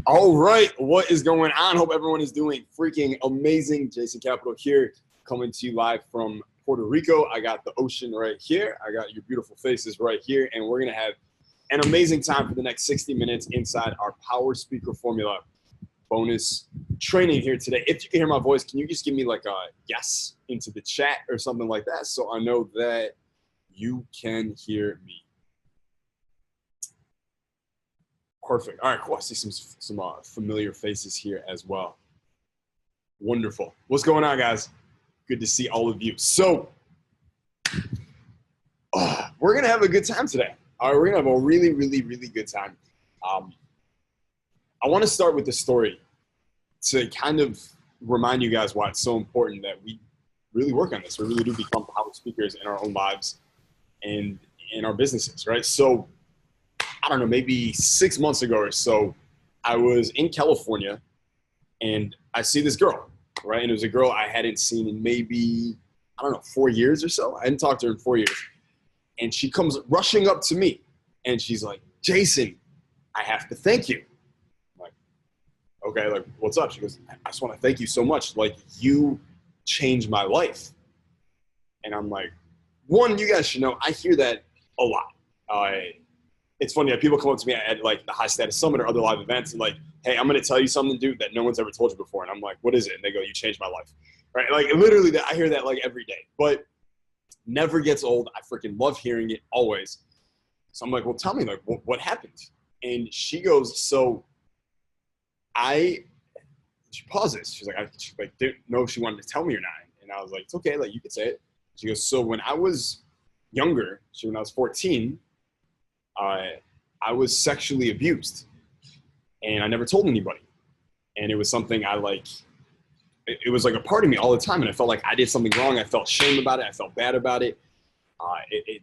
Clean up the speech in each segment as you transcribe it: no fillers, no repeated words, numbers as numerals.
All right, what is going on? Hope everyone is doing freaking amazing. Jason Capital here, coming to you live from Puerto Rico. I got the ocean right here. I got your beautiful faces right here, and we're gonna have an amazing time for the next 60 minutes inside our Power Speaker Formula bonus training here today. If you can hear my voice, can you just give me like a yes into the chat or something like that, so I know that you can hear me? Perfect. All right, cool. I see some familiar faces here as well. Wonderful. What's going on, guys? Good to see all of you. So we're going to have a good time today. All right, we're going to have a really, really, really good time. I want to start with the story to kind of remind you guys why it's so important that we really work on this. We really do become power speakers in our own lives and in our businesses, right? So I don't know, maybe 6 months ago or so, I was in California and I see this girl, right? And it was a girl I hadn't seen in maybe, 4 years or so. I hadn't talked to her in 4 years. And she comes rushing up to me and she's like, Jason, I have to thank you. I'm like, okay, like, what's up? She goes, I just want to thank you so much. Like, you changed my life. And I'm like, one, you guys should know, I hear that a lot. It's funny that people come up to me at like the High Status Summit or other live events and like, hey, I'm going to tell you something, dude, that no one's ever told you before. And I'm like, what is it? And they go, you changed my life. Right? Like literally I hear that like every day, but never gets old. I freaking love hearing it always. So I'm like, well, tell me like what happened? And she goes, so she pauses. She's like, didn't know if she wanted to tell me or not. And I was like, it's okay. Like you could say it. She goes, so when I was younger, when I was 14, I was sexually abused and I never told anybody. And it was something it was like a part of me all the time. And I felt like I did something wrong. I felt shame about it. I felt bad about it. It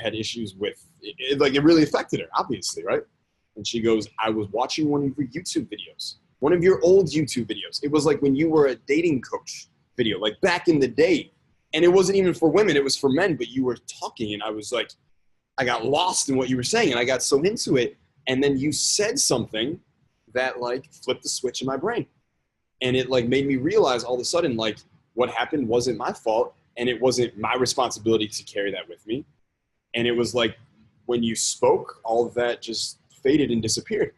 had issues with it. Like it really affected her, obviously. Right. And she goes, I was watching one of your YouTube videos, one of your old YouTube videos. It was like when you were a dating coach video, like back in the day. And it wasn't even for women. It was for men, but you were talking and I was like, I got lost in what you were saying and I got so into it. And then you said something that like flipped the switch in my brain. And it like made me realize all of a sudden, like what happened wasn't my fault and it wasn't my responsibility to carry that with me. And it was like, when you spoke, all of that just faded and disappeared.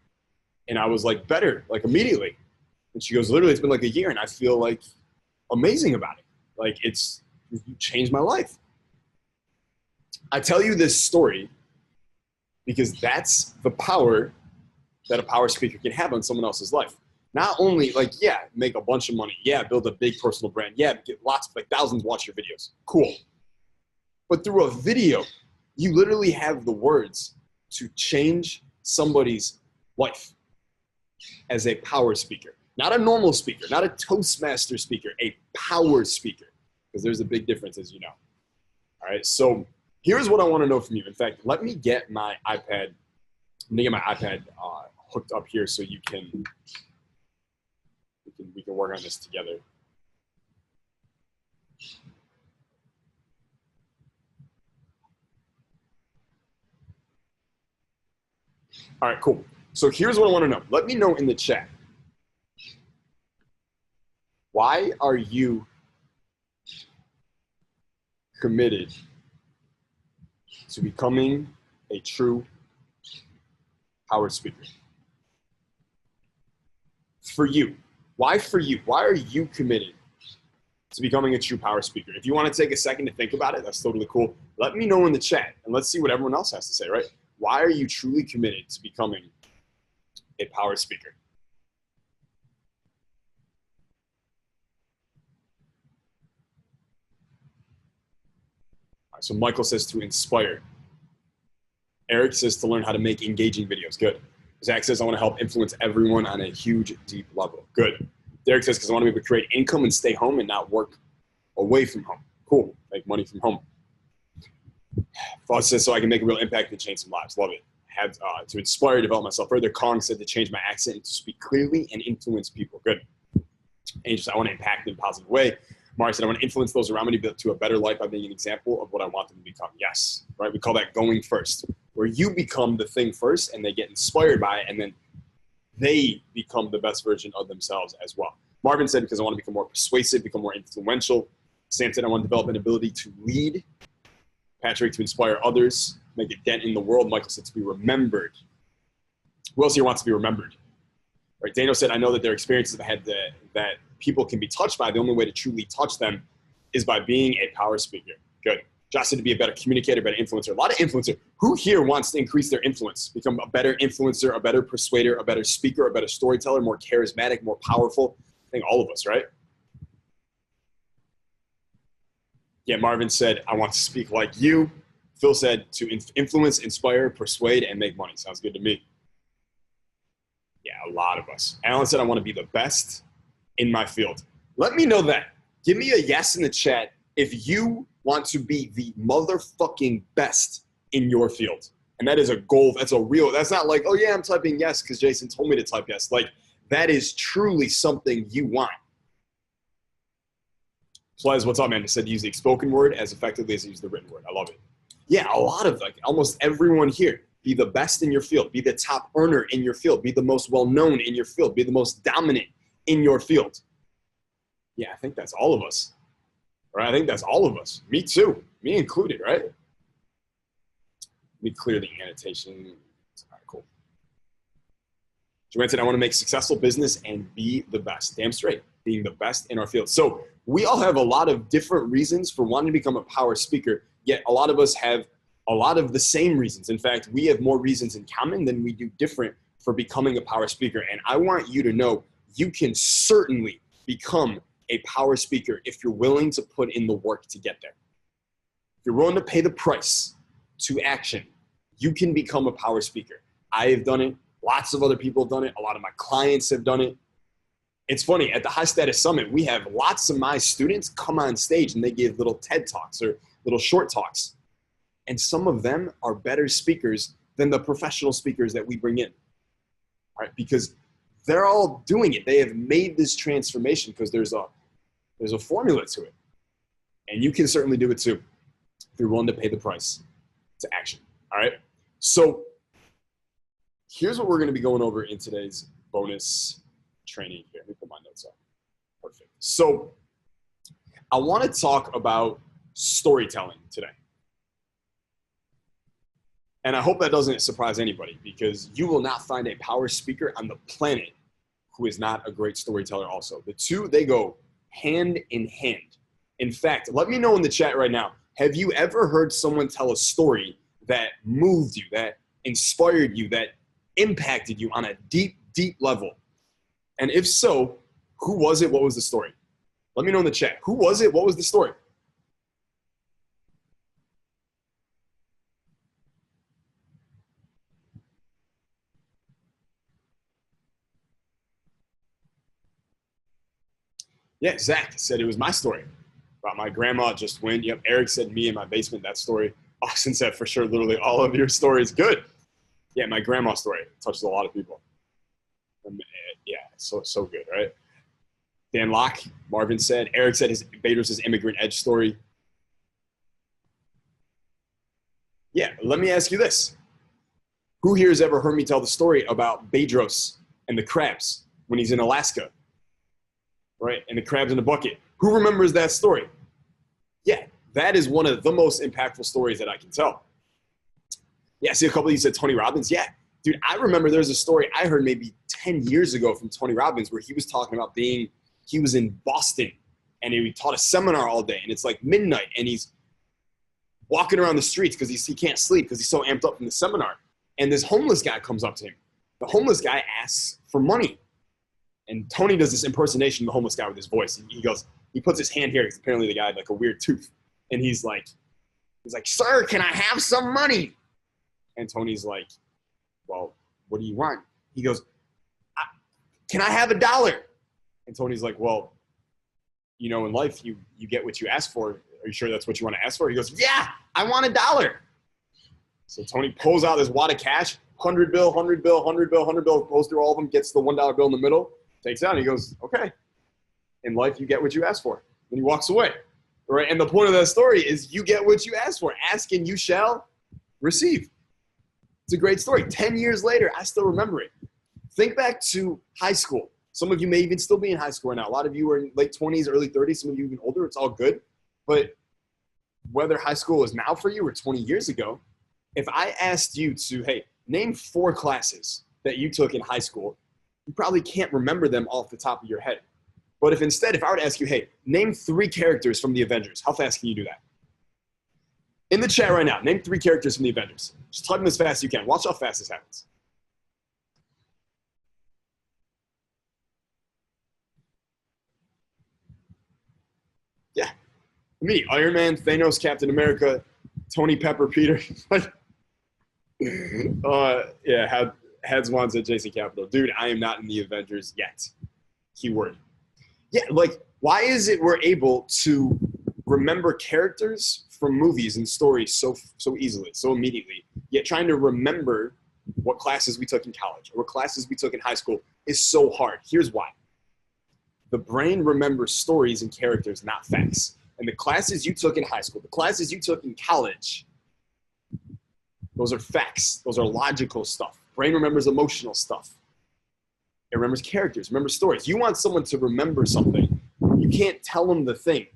And I was like better, like immediately. And she goes, literally, it's been like a year and I feel like amazing about it. Like you changed my life. I tell you this story because that's the power that a power speaker can have on someone else's life. Not only like, yeah, make a bunch of money. Yeah, build a big personal brand. Yeah, get lots, like thousands watch your videos. Cool. But through a video, you literally have the words to change somebody's life as a power speaker. Not a normal speaker, not a Toastmaster speaker, a power speaker. Because there's a big difference, as you know. All right, so here's what I want to know from you. In fact, let me get my iPad. Let me get my iPad hooked up here so we can work on this together. All right, cool. So here's what I want to know. Let me know in the chat. Why are you committed to becoming a true power speaker? For you. Why for you? Why are you committed to becoming a true power speaker? If you want to take a second to think about it, that's totally cool. Let me know in the chat and let's see what everyone else has to say, right? Why are you truly committed to becoming a power speaker? All right, so Michael says to inspire. Eric says to learn how to make engaging videos. Good. Zach says I want to help influence everyone on a huge, deep level. Good. Derek says because I want to be able to create income and stay home and not work away from home. Cool. Make money from home. Thought says so I can make a real impact and change some lives. Love it. Had to inspire, develop myself further. Kong said to change my accent and to speak clearly and influence people. Good. Angel said I want to impact in a positive way. Mari said I want to influence those around me to a better life by being an example of what I want them to become. Yes, right? We call that going first, where you become the thing first and they get inspired by it and then they become the best version of themselves as well. Marvin said, because I want to become more persuasive, become more influential. Sam said, I want to develop an ability to lead. Patrick, to inspire others, make a dent in the world. Michael said, to be remembered. Who else here wants to be remembered? Right. Daniel said, I know that there are experiences I've had that people can be touched by. The only way to truly touch them is by being a power speaker. Good. Josh said to be a better communicator, better influencer. A lot of influencer. Who here wants to increase their influence, become a better influencer, a better persuader, a better speaker, a better storyteller, more charismatic, more powerful? I think all of us, right? Yeah, Marvin said, I want to speak like you. Phil said to influence, inspire, persuade, and make money. Sounds good to me. Yeah, a lot of us. Alan said, I want to be the best in my field. Let me know that. Give me a yes in the chat if you want to be the motherfucking best in your field. And that is a goal. That's a real, that's not like, oh yeah, I'm typing yes because Jason told me to type yes. Like, that is truly something you want. Plez, what's up, man? He said use the spoken word as effectively as you use the written word. I love it. Yeah, a lot of, like, almost everyone here. Be the best in your field. Be the top earner in your field. Be the most well-known in your field. Be the most dominant in your field. Yeah, I think that's all of us. Right? I think that's all of us. Me too. Me included, right? Let me clear the annotation. All right, cool. Joanne said, I want to make successful business and be the best. Damn straight. Being the best in our field. So we all have a lot of different reasons for wanting to become a power speaker, yet a lot of us have a lot of the same reasons. In fact, we have more reasons in common than we do different for becoming a power speaker. And I want you to know you can certainly become a power speaker if you're willing to put in the work to get there. If you're willing to pay the price to action, you can become a power speaker. I have done it. Lots of other people have done it. A lot of my clients have done it. It's funny, at the High Status Summit, we have lots of my students come on stage and they give little TED Talks or little short talks. And some of them are better speakers than the professional speakers that we bring in, right? Because they're all doing it. They have made this transformation because there's a formula to it. And you can certainly do it too if you're willing to pay the price to action, all right? So here's what we're going to be going over in today's bonus training here. Let me put my notes up. Perfect. So I want to talk about storytelling today. And I hope that doesn't surprise anybody because you will not find a power speaker on the planet who is not a great storyteller also. The two, they go hand in hand. In fact, let me know in the chat right now, have you ever heard someone tell a story that moved you, that inspired you, that impacted you on a deep, deep level? And if so, who was it? What was the story? Let me know in the chat. Who was it? What was the story? Yeah, Zach said it was my story about my grandma just win. Yep, Eric said me in my basement, that story. Austin said for sure, literally all of your stories. Good. Yeah, my grandma story touches a lot of people. Yeah, so good, right? Dan Locke, Marvin said. Eric said his Bedros' Immigrant Edge story. Yeah, let me ask you this. Who here has ever heard me tell the story about Bedros and the crabs when he's in Alaska? Right, and the crabs in the bucket. Who remembers that story? Yeah, that is one of the most impactful stories that I can tell. Yeah, I see a couple of you said Tony Robbins. Yeah, dude, I remember there's a story I heard maybe 10 years ago from Tony Robbins where he was talking about he was in Boston and he taught a seminar all day and it's like midnight and he's walking around the streets because he can't sleep because he's so amped up from the seminar. And this homeless guy comes up to him. The homeless guy asks for money. And Tony does this impersonation of the homeless guy with his voice. And he puts his hand here because apparently the guy had like a weird tooth. And he's like, sir, can I have some money? And Tony's like, well, what do you want? He goes, can I have $1? And Tony's like, well, you know, in life, you get what you ask for. Are you sure that's what you want to ask for? He goes, yeah, I want $1. So Tony pulls out this wad of cash, 100 bill, 100 bill, 100 bill, 100 bill, goes through all of them, gets the $1 bill in the middle, takes it out, and he goes, okay. In life, you get what you ask for. And he walks away, right? And the point of that story is you get what you ask for. Ask and you shall receive. It's a great story. 10 years later, I still remember it. Think back to high school. Some of you may even still be in high school right now. A lot of you are in late 20s, early 30s. Some of you even older. It's all good. But whether high school is now for you or 20 years ago, if I asked you to, hey, name 4 classes that you took in high school, you probably can't remember them off the top of your head. But if instead, if I were to ask you, hey, name 3 characters from the Avengers, how fast can you do that? In the chat right now, name 3 characters from the Avengers. Just type them as fast as you can. Watch how fast this happens. Yeah. Me, Iron Man, Thanos, Captain America, Tony Pepper, Peter. Yeah, Heads wants at Jason Capital. Dude, I am not in the Avengers yet. Keyword. Yeah, like, why is it we're able to remember characters from movies and stories so easily, so immediately, yet trying to remember what classes we took in college or what classes we took in high school is so hard? Here's why. The brain remembers stories and characters, not facts. And the classes you took in high school, the classes you took in college, those are facts. Those are logical stuff. Brain remembers emotional stuff. It remembers characters, remembers stories. You want someone to remember something, you can't tell them the thing.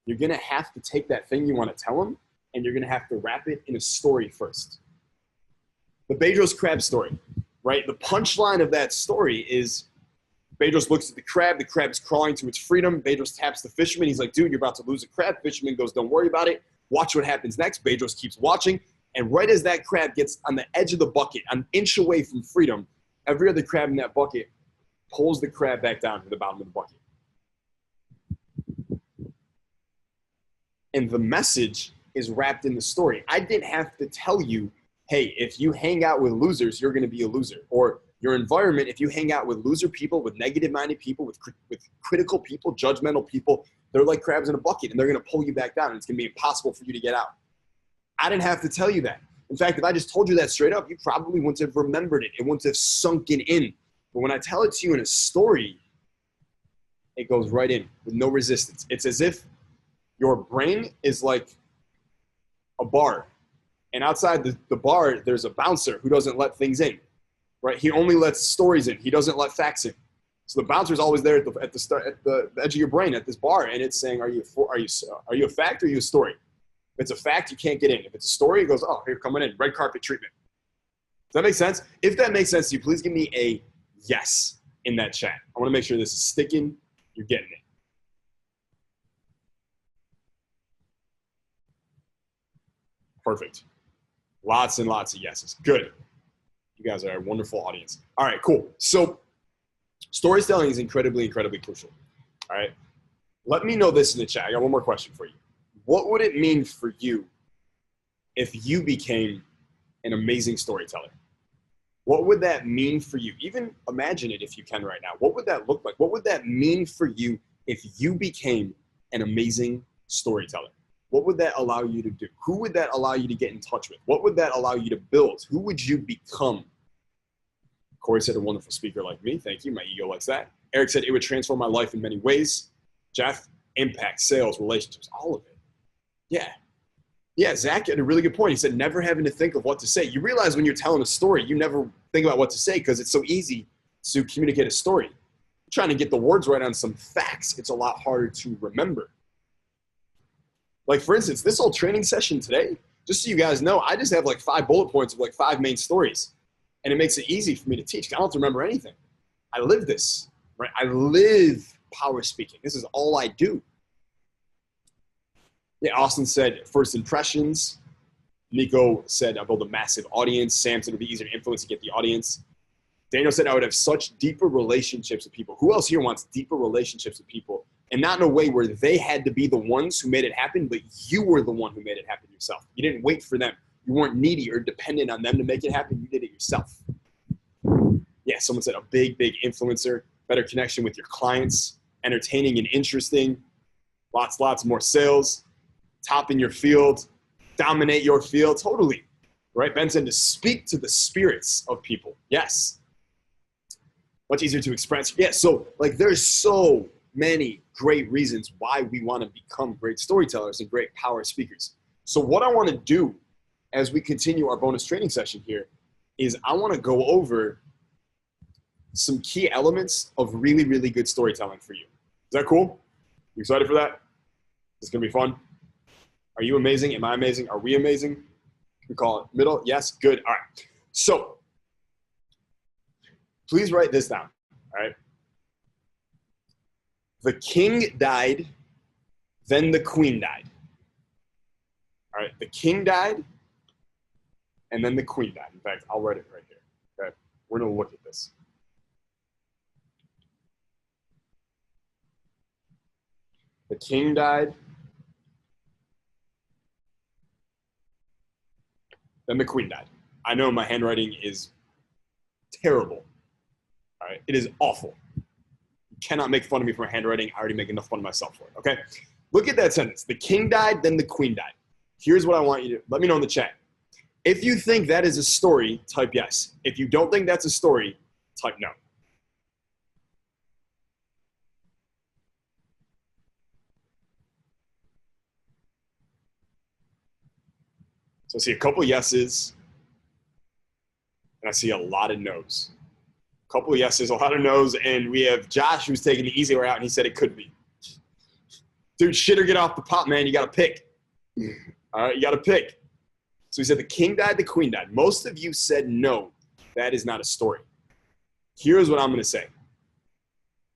You're going to have to take that thing you want to tell them, and you're going to have to wrap it in a story first. The Bedros crab story, right? The punchline of that story is Bedros looks at the crab is crawling to its freedom. Bedros taps the fisherman. He's like, dude, you're about to lose a crab. Fisherman goes, don't worry about it. Watch what happens next. Bedros keeps watching. And right as that crab gets on the edge of the bucket, an inch away from freedom, every other crab in that bucket pulls the crab back down to the bottom of the bucket. And the message is wrapped in the story. I didn't have to tell you, hey, if you hang out with losers, you're going to be a loser. Or your environment, if you hang out with loser people, with negative-minded people, with critical people, judgmental people, they're like crabs in a bucket, and they're going to pull you back down, and it's going to be impossible for you to get out. I didn't have to tell you that. In fact, if I just told you that straight up, you probably wouldn't have remembered it. It wouldn't have sunken in. But when I tell it to you in a story, it goes right in with no resistance. It's as if your brain is like a bar. And outside the bar, there's a bouncer who doesn't let things in, right? He only lets stories in. He doesn't let facts in. So the bouncer's always there at the edge of your brain at this bar, and it's saying, are you a fact or are you a story? If it's a fact, you can't get in. If it's a story, it goes, oh, here, coming in, red carpet treatment. Does that make sense? If that makes sense to you, please give me a yes in that chat. I want to make sure this is sticking. You're getting it. Perfect. Lots and lots of yeses. Good. You guys are a wonderful audience. All right, cool. So storytelling is incredibly, incredibly crucial. All right. Let me know this in the chat. I got one more question for you. What would it mean for you if you became an amazing storyteller? What would that mean for you? Even imagine it if you can right now. What would that look like? What would that mean for you if you became an amazing storyteller? What would that allow you to do? Who would that allow you to get in touch with? What would that allow you to build? Who would you become? Corey said, a wonderful speaker like me. Thank you. My ego likes that. Eric said, it would transform my life in many ways. Jeff, impact, sales, relationships, all of it. Yeah. Yeah, Zach had a really good point. He said, never having to think of what to say. You realize when you're telling a story, you never think about what to say because it's so easy to communicate a story. You're trying to get the words right on some facts. It's a lot harder to remember. Like, for instance, this whole training session today, just so you guys know, I just have like 5 bullet points of like 5 main stories. And it makes it easy for me to teach. I don't have to remember anything. I live this, right? I live power speaking. This is all I do. Yeah, Austin said, first impressions. Nico said, I build a massive audience. Sam said, it would be easier to influence to get the audience. Daniel said, I would have such deeper relationships with people. Who else here wants deeper relationships with people? And not in a way where they had to be the ones who made it happen, but you were the one who made it happen yourself. You didn't wait for them. You weren't needy or dependent on them to make it happen. You did it yourself. Yeah, someone said a big, big influencer, better connection with your clients, entertaining and interesting, lots more sales, top in your field, dominate your field, totally. Right? Ben said to speak to the spirits of people. Yes. Much easier to express. Yeah, so like there's so many great reasons why we want to become great storytellers and great power speakers. So what I want to do as we continue our bonus training session here is I want to go over some key elements of really, really good storytelling for you. Is that cool? You excited for that? It's going to be fun. Are you amazing? Am I amazing? Are we amazing? We call it middle. Yes. Good. All right. So please write this down. All right. The king died, then the queen died. All right. The king died, and then the queen died. In fact, I'll write it right here. Okay. We're going to look at this. The king died, then the queen died. I know my handwriting is terrible. All right. It is awful. You cannot make fun of me for my handwriting. I already make enough fun of myself for it. Okay. Look at that sentence. The king died, then the queen died. Here's what I want you to let me know in the chat. If you think that is a story, type yes. If you don't think that's a story, type no. So I see a couple yeses, and I see a lot of no's. A couple yeses, a lot of no's, and we have Josh who's taking the easy way out, and he said it could be. Dude, shit or get off the pot, man. You got to pick. All right, you got to pick. So he said the king died, the queen died. Most of you said no, that is not a story. Here's what I'm going to say.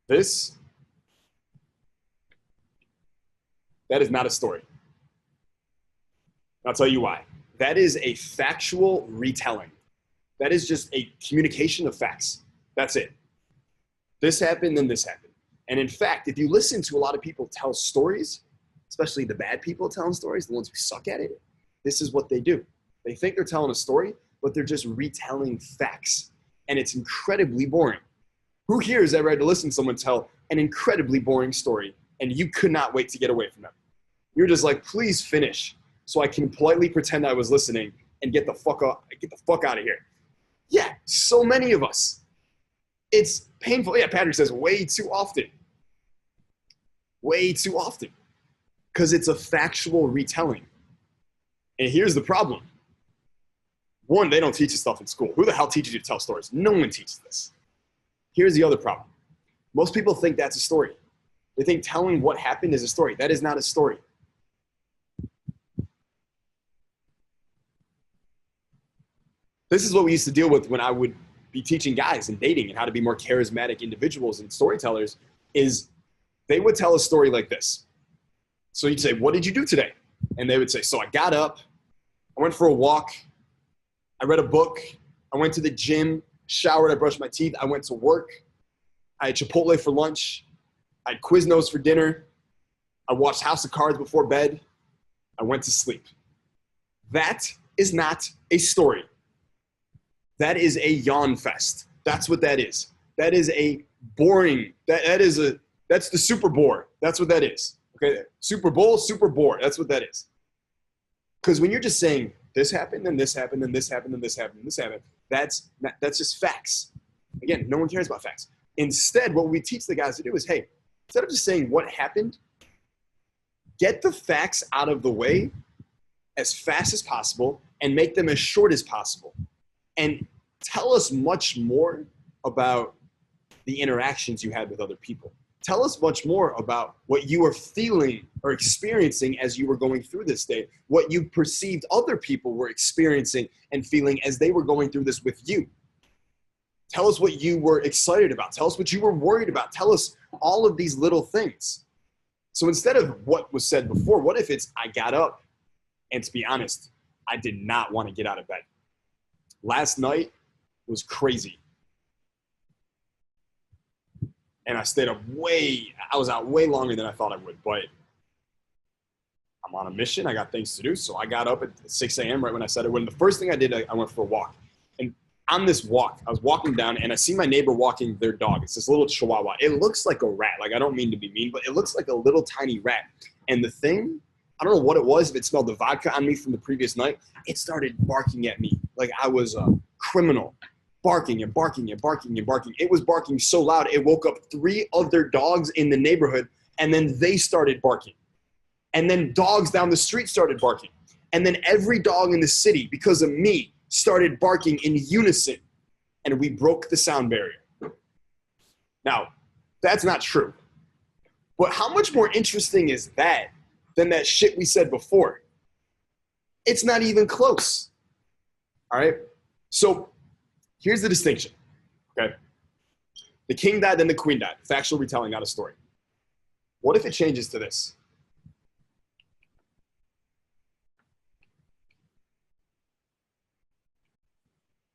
That is not a story. I'll tell you why. That is a factual retelling. That is just a communication of facts. That's it. This happened, then this happened. And in fact, if you listen to a lot of people tell stories, especially the bad people telling stories, the ones who suck at it, this is what they do. They think they're telling a story, but they're just retelling facts. And it's incredibly boring. Who here has ever had to listen to someone tell an incredibly boring story and you could not wait to get away from them? You're just like, please finish so I can politely pretend I was listening and get the fuck out of here. Yeah, so many of us. It's painful. Yeah, Patrick says way too often. Way too often. Because it's a factual retelling. And here's the problem. One, they don't teach this stuff in school. Who the hell teaches you to tell stories? No one teaches this. Here's the other problem. Most people think that's a story. They think telling what happened is a story. That is not a story. This is what we used to deal with when I would be teaching guys and dating and how to be more charismatic individuals and storytellers, is they would tell a story like this. So you'd say, what did you do today? And they would say, so I got up, I went for a walk, I read a book, I went to the gym, showered, I brushed my teeth, I went to work, I had Chipotle for lunch, I had Quiznos for dinner, I watched House of Cards before bed, I went to sleep. That is not a story. That is a yawn fest. That's what that is. That is a boring, that's the super bore. That's what that is. Okay, Super Bowl, super bore. That's what that is. Because when you're just saying this happened, then this happened, then this happened, then this happened, then this happened, that's just facts. Again, no one cares about facts. Instead, what we teach the guys to do is, hey, instead of just saying what happened, get the facts out of the way as fast as possible and make them as short as possible. And tell us much more about the interactions you had with other people. Tell us much more about what you were feeling or experiencing as you were going through this day, what you perceived other people were experiencing and feeling as they were going through this with you. Tell us what you were excited about. Tell us what you were worried about. Tell us all of these little things. So instead of what was said before, what if it's, I got up, and to be honest, I did not want to get out of bed. Last night was crazy. And I stayed up I was out way longer than I thought I would, but I'm on a mission. I got things to do. So I got up at 6 a.m. right when I said I would. And the first thing I did, I went for a walk. And on this walk, I was walking down and I see my neighbor walking their dog. It's this little chihuahua. It looks like a rat. Like, I don't mean to be mean, but it looks like a little tiny rat. And the thing, I don't know what it was, if it smelled the vodka on me from the previous night, it started barking at me like I was a criminal. Barking and barking and barking and barking. It was barking so loud, it woke up 3 other dogs in the neighborhood, and then they started barking. And then dogs down the street started barking. And then every dog in the city, because of me, started barking in unison. And we broke the sound barrier. Now, that's not true. But how much more interesting is that than that shit we said before? It's not even close. All right? So here's the distinction, okay? The king died, then the queen died. Factual retelling, not a story. What if it changes to this?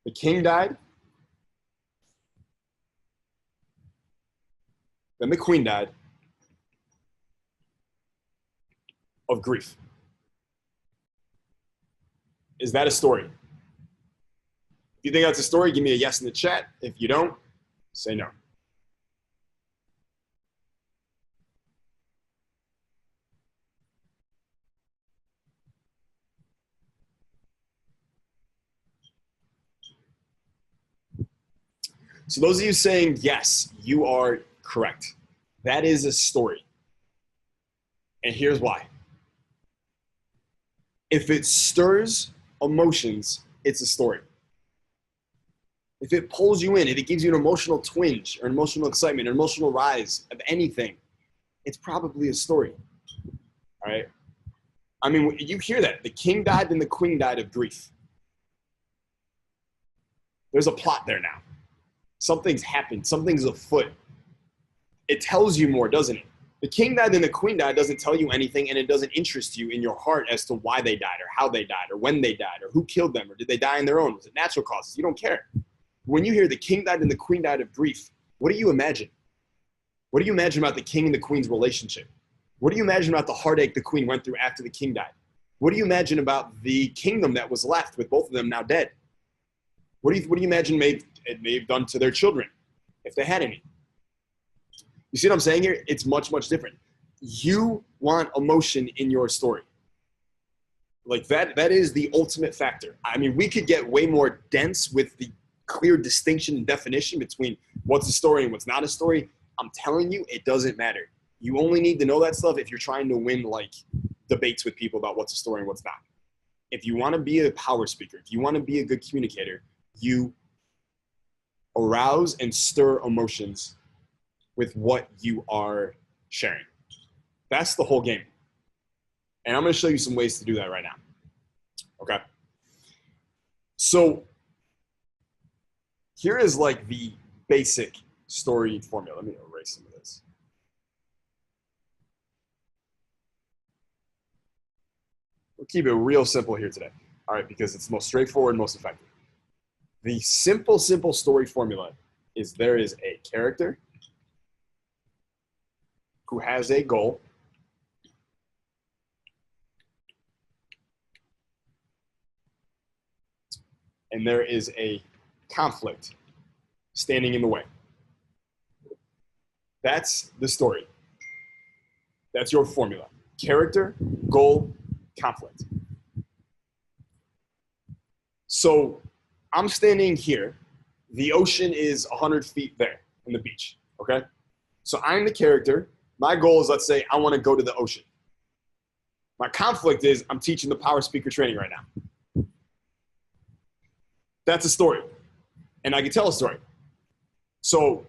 The king died, then the queen died of grief. Is that a story? If you think that's a story, give me a yes in the chat. If you don't, say no. So those of you saying yes, you are correct. That is a story. And here's why. If it stirs emotions, it's a story. If it pulls you in, if it gives you an emotional twinge or an emotional excitement, an emotional rise of anything, it's probably a story. All right? I mean, you hear that. The king died, then the queen died of grief. There's a plot there now. Something's happened. Something's afoot. It tells you more, doesn't it? The king died, then the queen died doesn't tell you anything, and it doesn't interest you in your heart as to why they died or how they died or when they died or who killed them or did they die on their own? Was it natural causes? You don't care. When you hear the king died and the queen died of grief, what do you imagine? What do you imagine about the king and the queen's relationship? What do you imagine about the heartache the queen went through after the king died? What do you imagine about the kingdom that was left with both of them now dead? What do you imagine it may have done to their children, if they had any? You see what I'm saying here? It's much, much different. You want emotion in your story. Like that is the ultimate factor. I mean, we could get way more dense with the clear distinction and definition between what's a story and what's not a story. I'm telling you, it doesn't matter. You only need to know that stuff if you're trying to win like debates with people about what's a story and what's not. If you want to be a power speaker, if you want to be a good communicator, you arouse and stir emotions with what you are sharing. That's the whole game. And I'm going to show you some ways to do that right now. Okay? So here is like the basic story formula. Let me erase some of this. We'll keep it real simple here today. All right, because it's most straightforward and most effective. The simple story formula is there is a character who has a goal, and there is a conflict standing in the way. That's the story. That's your formula. Character, goal, conflict. So I'm standing here. The ocean is 100 feet there in the beach, okay? So I'm the character. My goal is, let's say, I want to go to the ocean. My conflict is I'm teaching the power speaker training right now. That's a story. And I can tell a story. So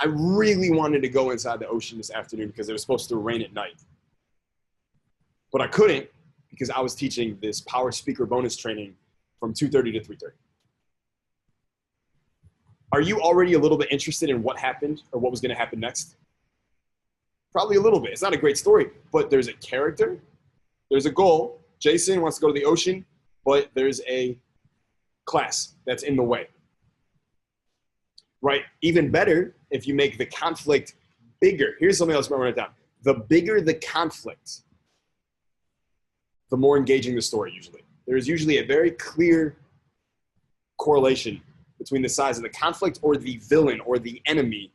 I really wanted to go inside the ocean this afternoon because it was supposed to rain at night. But I couldn't because I was teaching this power speaker bonus training from 2:30 to 3:30. Are you already a little bit interested in what happened or what was going to happen next? Probably a little bit. It's not a great story, but there's a character, there's a goal. Jason wants to go to the ocean, but there's a class that's in the way. Right? Even better if you make the conflict bigger. Here's something else I'm going to write down. The bigger the conflict, the more engaging the story usually. There is usually a very clear correlation between the size of the conflict or the villain or the enemy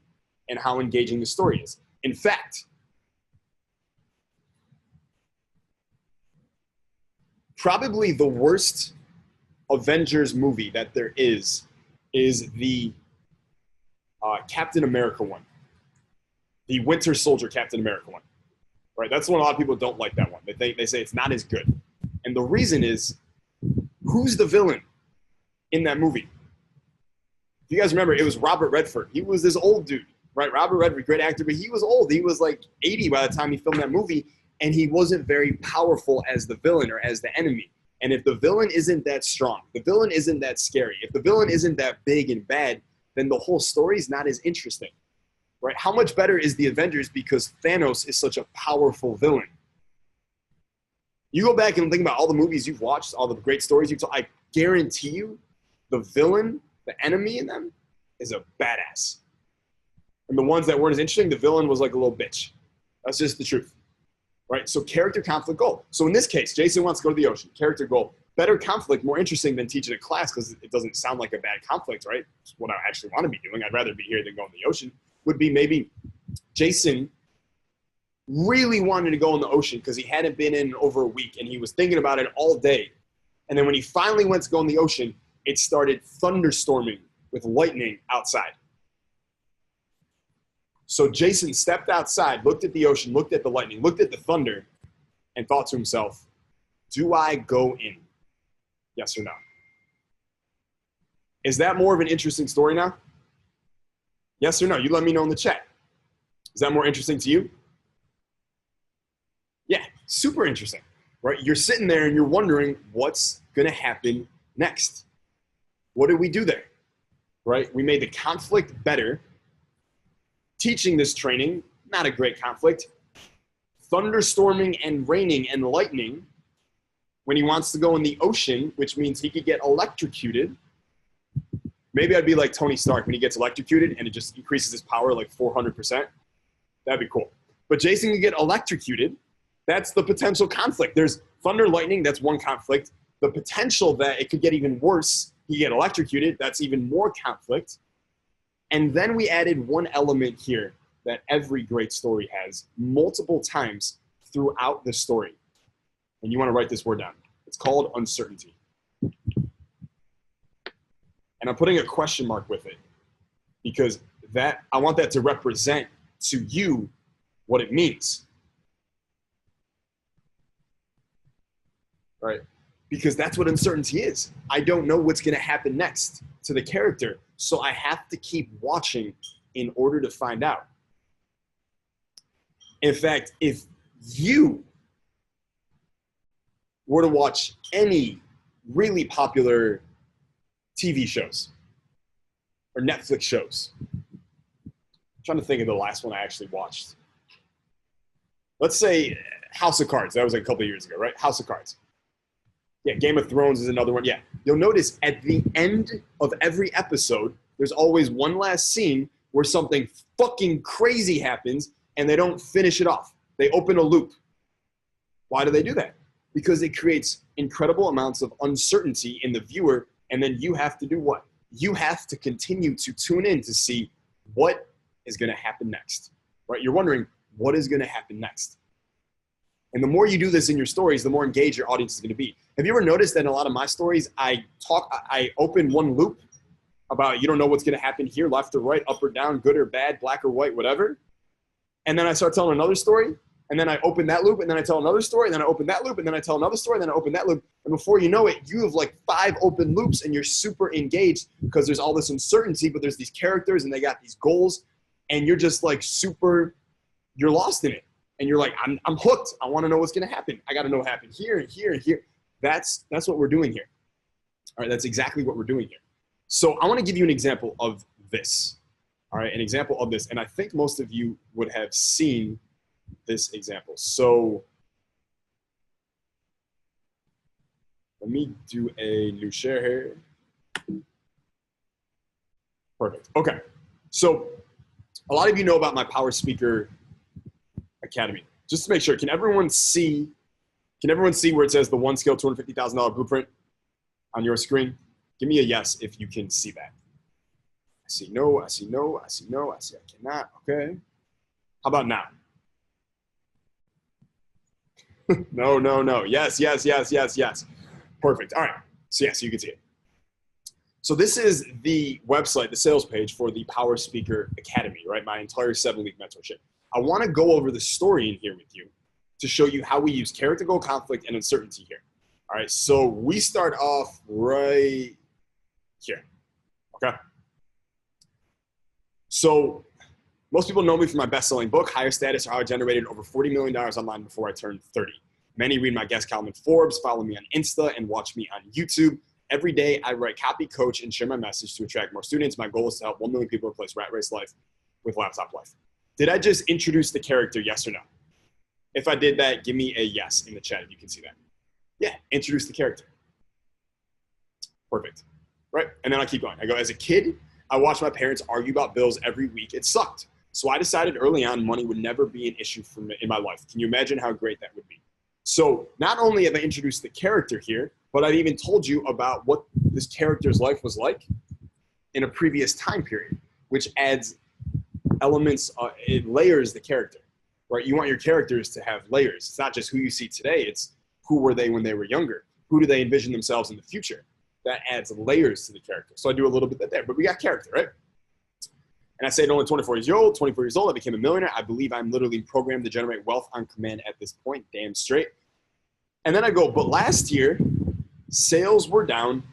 and how engaging the story is. In fact, probably the worst Avengers movie that there is the Captain America one. The Winter Soldier Captain America one. Right? That's the one a lot of people don't like that one. They say it's not as good. And the reason is, who's the villain in that movie? If you guys remember, it was Robert Redford. He was this old dude. right? Robert Redford, great actor, but he was old. He was like 80 by the time he filmed that movie, and he wasn't very powerful as the villain or as the enemy. And if the villain isn't that strong, the villain isn't that scary, if the villain isn't that big and bad, then the whole story is not as interesting, right? How much better is the Avengers because Thanos is such a powerful villain? You go back and think about all the movies you've watched, all the great stories you've told, I guarantee you the villain, the enemy in them, is a badass. And the ones that weren't as interesting, the villain was like a little bitch. That's just the truth, right? So character, conflict, goal. So in this case, Jason wants to go to the ocean. Character, goal. Better conflict, more interesting than teaching a class because it doesn't sound like a bad conflict, right? It's what I actually want to be doing. I'd rather be here than go in the ocean. Would be maybe Jason really wanted to go in the ocean because he hadn't been in over a week and he was thinking about it all day. And then when he finally went to go in the ocean, it started thunderstorming with lightning outside. So Jason stepped outside, looked at the ocean, looked at the lightning, looked at the thunder, and thought to himself, do I go in? Yes or no? Is that more of an interesting story now? Yes or no? You let me know in the chat. Is that more interesting to you? Yeah, super interesting, right? You're sitting there and you're wondering what's going to happen next. What did we do there, right? We made the conflict better. Teaching this training, not a great conflict. Thunderstorming and raining and lightning when he wants to go in the ocean, which means he could get electrocuted. Maybe I'd be like Tony Stark when he gets electrocuted and it just increases his power like 400%. That'd be cool. But Jason could get electrocuted. That's the potential conflict. There's thunder, lightning, that's one conflict. The potential that it could get even worse, he get electrocuted, that's even more conflict. And then we added one element here that every great story has multiple times throughout the story. And you want to write this word down. It's called uncertainty. And I'm putting a question mark with it because that I want that to represent to you what it means. Right? Because that's what uncertainty is. I don't know what's going to happen next to the character, so I have to keep watching in order to find out. In fact, if you were to watch any really popular TV shows or Netflix shows, I'm trying to think of the last one I actually watched. Let's say House of Cards. That was like a couple of years ago, right? House of Cards. Yeah, Game of Thrones is another one. Yeah, you'll notice at the end of every episode, there's always one last scene where something fucking crazy happens and they don't finish it off. They open a loop. Why do they do that? Because it creates incredible amounts of uncertainty in the viewer, and then you have to do what? You have to continue to tune in to see what is going to happen next, right? You're wondering, what is going to happen next? And the more you do this in your stories, the more engaged your audience is going to be. Have you ever noticed that in a lot of my stories, I open one loop about you don't know what's going to happen here, left or right, up or down, good or bad, black or white, whatever. And then I start telling another story, and then I open that loop, and then I tell another story, and then I open that loop, and then I tell another story, and then I open that loop. And before you know it, you have like 5 open loops, and you're super engaged because there's all this uncertainty, but there's these characters, and they got these goals, and you're just like you're lost in it. And you're like, I'm hooked. I want to know what's going to happen. I got to know what happened here and here and here. That's what we're doing here. All right, that's exactly what we're doing here. So I want to give you an example of this. All right, an example of this. And I think most of you would have seen this example. So let me do a new share here. Perfect. Okay. So a lot of you know about my Power Speaker Academy. Just to make sure, can everyone see where it says the one skill $250,000 blueprint on your screen? Give me a yes if you can see that. I see no, I see no, I see no, I see I cannot. Okay. How about now? No, no, no. Yes, yes, yes, yes, yes. Perfect. All right. So yes, you can see it. So this is the website, the sales page for the Power Speaker Academy, right? My entire 7-week mentorship. I want to go over the story in here with you to show you how we use character, goal, conflict, and uncertainty here. All right, so we start off right here, okay? So Most people know me for my best-selling book, Higher Status, or how I generated over $40 million online before I turned 30. Many read my guest column in Forbes, follow me on Insta, and watch me on YouTube. Every day, I write, copy, coach, and share my message to attract more students. My goal is to help 1 million people replace rat race life with laptop life. Did I just introduce the character, yes or no? If I did that, give me a yes in the chat if you can see that. Yeah, introduce the character. Perfect, right? And then I keep going. I go, as a kid, I watched my parents argue about bills every week. It sucked. So I decided early on money would never be an issue for me in my life. Can you imagine how great that would be? So not only have I introduced the character here, but I've even told you about what this character's life was like in a previous time period, which adds elements, it layers the character, right? You want your characters to have layers. It's not just who you see today, it's who were they when they were younger? Who do they envision themselves in the future? That adds layers to the character. So I do a little bit there, but we got character, right? And I say at only 24 years old, I became a millionaire. I believe I'm literally programmed to generate wealth on command at this point, damn straight. And then I go, but last year, sales were down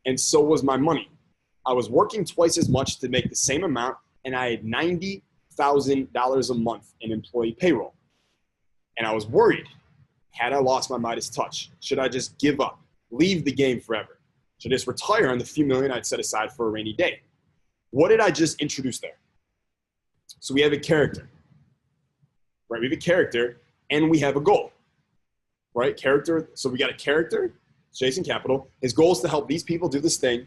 and so was my money. I was working twice as much to make the same amount and I had $90,000 a month in employee payroll. And I was worried, had I lost my Midas touch? Should I just give up, leave the game forever? Should I just retire on the few million I'd set aside for a rainy day? What did I just introduce there? So we have a character, right? We have a character and we have a goal, right? Character, so we got a character, Jason Capital. His goal is to help these people do this thing.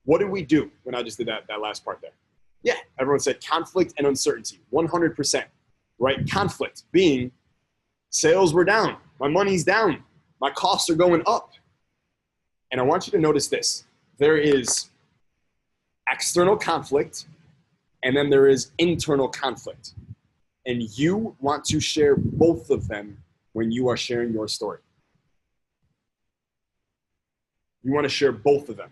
What did we do when I just did that last part there? Yeah, everyone said conflict and uncertainty, 100%, right? Conflict being sales were down, my money's down, my costs are going up. And I want you to notice this. There is external conflict, and then there is internal conflict. And you want to share both of them when you are sharing your story. You want to share both of them.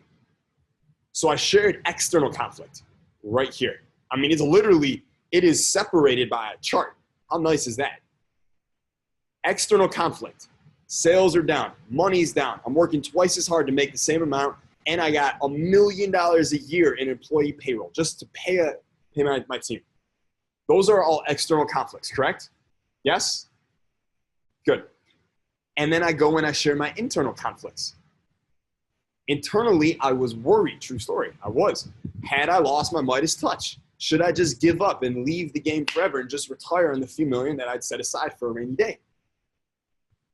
So I shared external conflict right here. I mean, it's literally, it is separated by a chart. How nice is that? External conflict. Sales are down. Money's down. I'm working twice as hard to make the same amount. And I got $1 million a year in employee payroll just to pay my team. Those are all external conflicts, correct? Yes? Good. And then I go and I share my internal conflicts. Internally, I was worried. True story. I was. Had I lost my Midas touch? Should I just give up and leave the game forever and just retire on the few million that I'd set aside for a rainy day?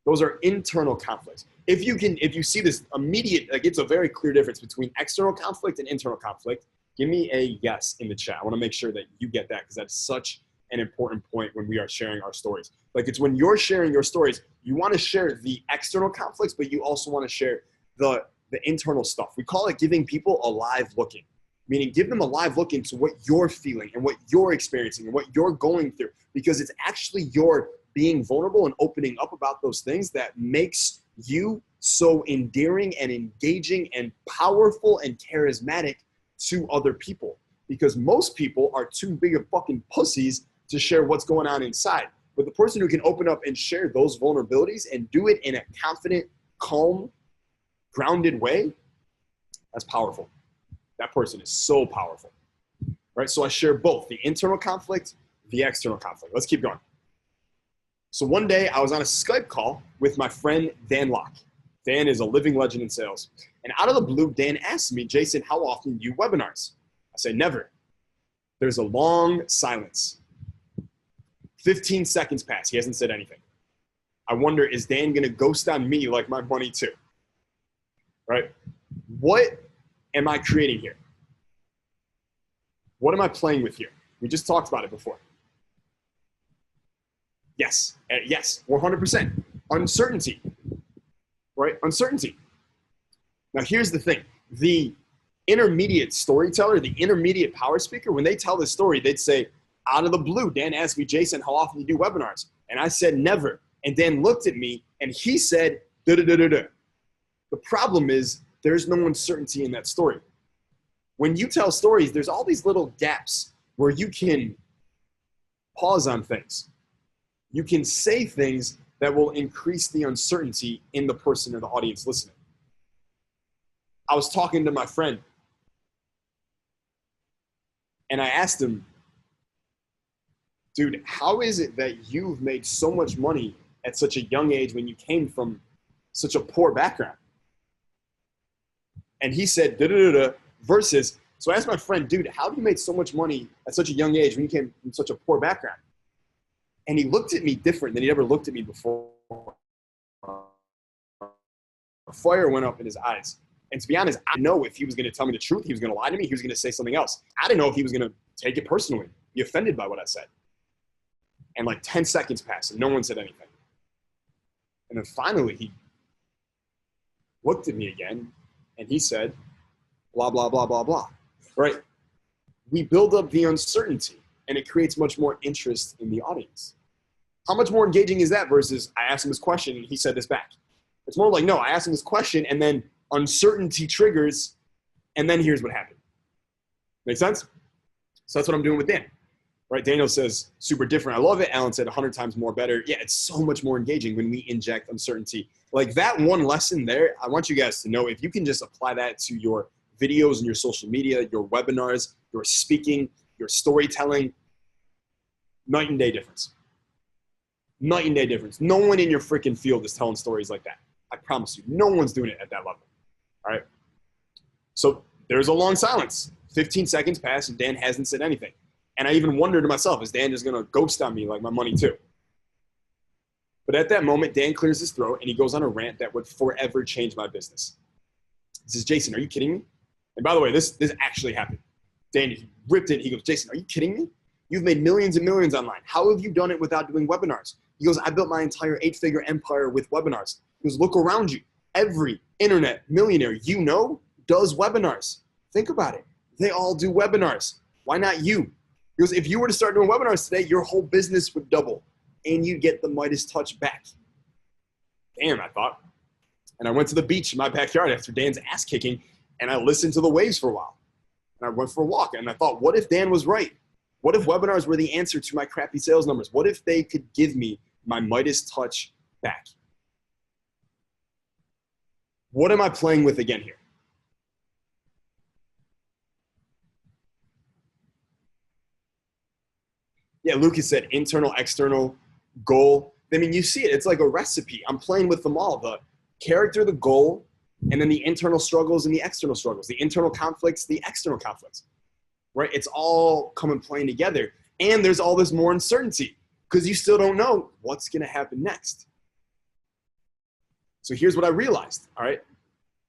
Those are internal conflicts. If you see this immediate, like it's a very clear difference between external conflict and internal conflict, give me a yes in the chat. I want to make sure that you get that because that's such an important point when we are sharing our stories. Like it's when you're sharing your stories, you want to share the external conflicts, but you also want to share the internal stuff. We call it giving people a live look in, meaning give them a live look into what you're feeling and what you're experiencing and what you're going through, because it's actually your being vulnerable and opening up about those things that makes you so endearing and engaging and powerful and charismatic to other people. Because most people are too big of fucking pussies to share what's going on inside. But the person who can open up and share those vulnerabilities and do it in a confident, calm, grounded way, that's powerful. That person is so powerful, right? So I share both the internal conflict, the external conflict. Let's keep going. So one day I was on a Skype call with my friend Dan Locke. Dan is a living legend in sales. And out of the blue, Dan asked me, Jason, how often do you webinars? I say, never. There's a long silence. 15 seconds pass. He hasn't said anything. I wonder, is Dan going to ghost on me like my money too? Right? What am I creating here? What am I playing with here? We just talked about it before. Yes, yes, 100%. Uncertainty, right? Uncertainty. Now here's the thing. The intermediate storyteller, the intermediate power speaker, when they tell this story, they'd say, out of the blue, Dan asked me, Jason, how often do you do webinars? And I said, never. And Dan looked at me and he said, da-da-da-da-da. The problem is there's no uncertainty in that story. When you tell stories, there's all these little gaps where you can pause on things. You can say things that will increase the uncertainty in the person or the audience listening. I was talking to my friend and I asked him, dude, how is it that you've made so much money at such a young age when you came from such a poor background? And he said, da da da da, versus, so I asked my friend, dude, how have you made so much money at such a young age when you came from such a poor background? And he looked at me different than he'd ever looked at me before. A fire went up in his eyes. And to be honest, I know if he was going to tell me the truth, he was going to lie to me, he was going to say something else. I didn't know if he was going to take it personally, be offended by what I said. And like 10 seconds passed and no one said anything. And then finally he looked at me again and he said, blah, blah, blah, blah, blah, right? We build up the uncertainty and it creates much more interest in the audience. How much more engaging is that versus I asked him this question and he said this back? It's more like, no, I asked him this question and then uncertainty triggers and then here's what happened. Make sense? So that's what I'm doing with Dan, right? Daniel says, super different. I love it. Alan said 100 times more better. Yeah, it's so much more engaging when we inject uncertainty. Like that one lesson there, I want you guys to know if you can just apply that to your videos and your social media, your webinars, your speaking, your storytelling, night and day difference. Night and day difference. No one in your freaking field is telling stories like that. I promise you, no one's doing it at that level. All right. So there's a long silence. 15 seconds pass and Dan hasn't said anything. And I even wondered to myself, is Dan just going to ghost on me like my money too? But at that moment, Dan clears his throat and he goes on a rant that would forever change my business. He says, Jason, are you kidding me? And by the way, this actually happened. Dan, he ripped it. He goes, Jason, are you kidding me? You've made millions and millions online. How have you done it without doing webinars? He goes, I built my entire 8-figure empire with webinars. He goes, look around you. Every internet millionaire you know does webinars. Think about it. They all do webinars. Why not you? He goes, if you were to start doing webinars today, your whole business would double and you'd get the Midas touch back. Damn, I thought. And I went to the beach in my backyard after Dan's ass kicking and I listened to the waves for a while. And I went for a walk and I thought, what if Dan was right? What if webinars were the answer to my crappy sales numbers? What if they could give me my Midas touch back? What am I playing with again here? Yeah, Lucas said internal, external, goal. I mean, you see it. It's like a recipe. I'm playing with them all. The character, the goal, and then the internal struggles and the external struggles. The internal conflicts, the external conflicts. Right? It's all coming playing together. And there's all this more uncertainty because you still don't know what's going to happen next. So here's what I realized, all right?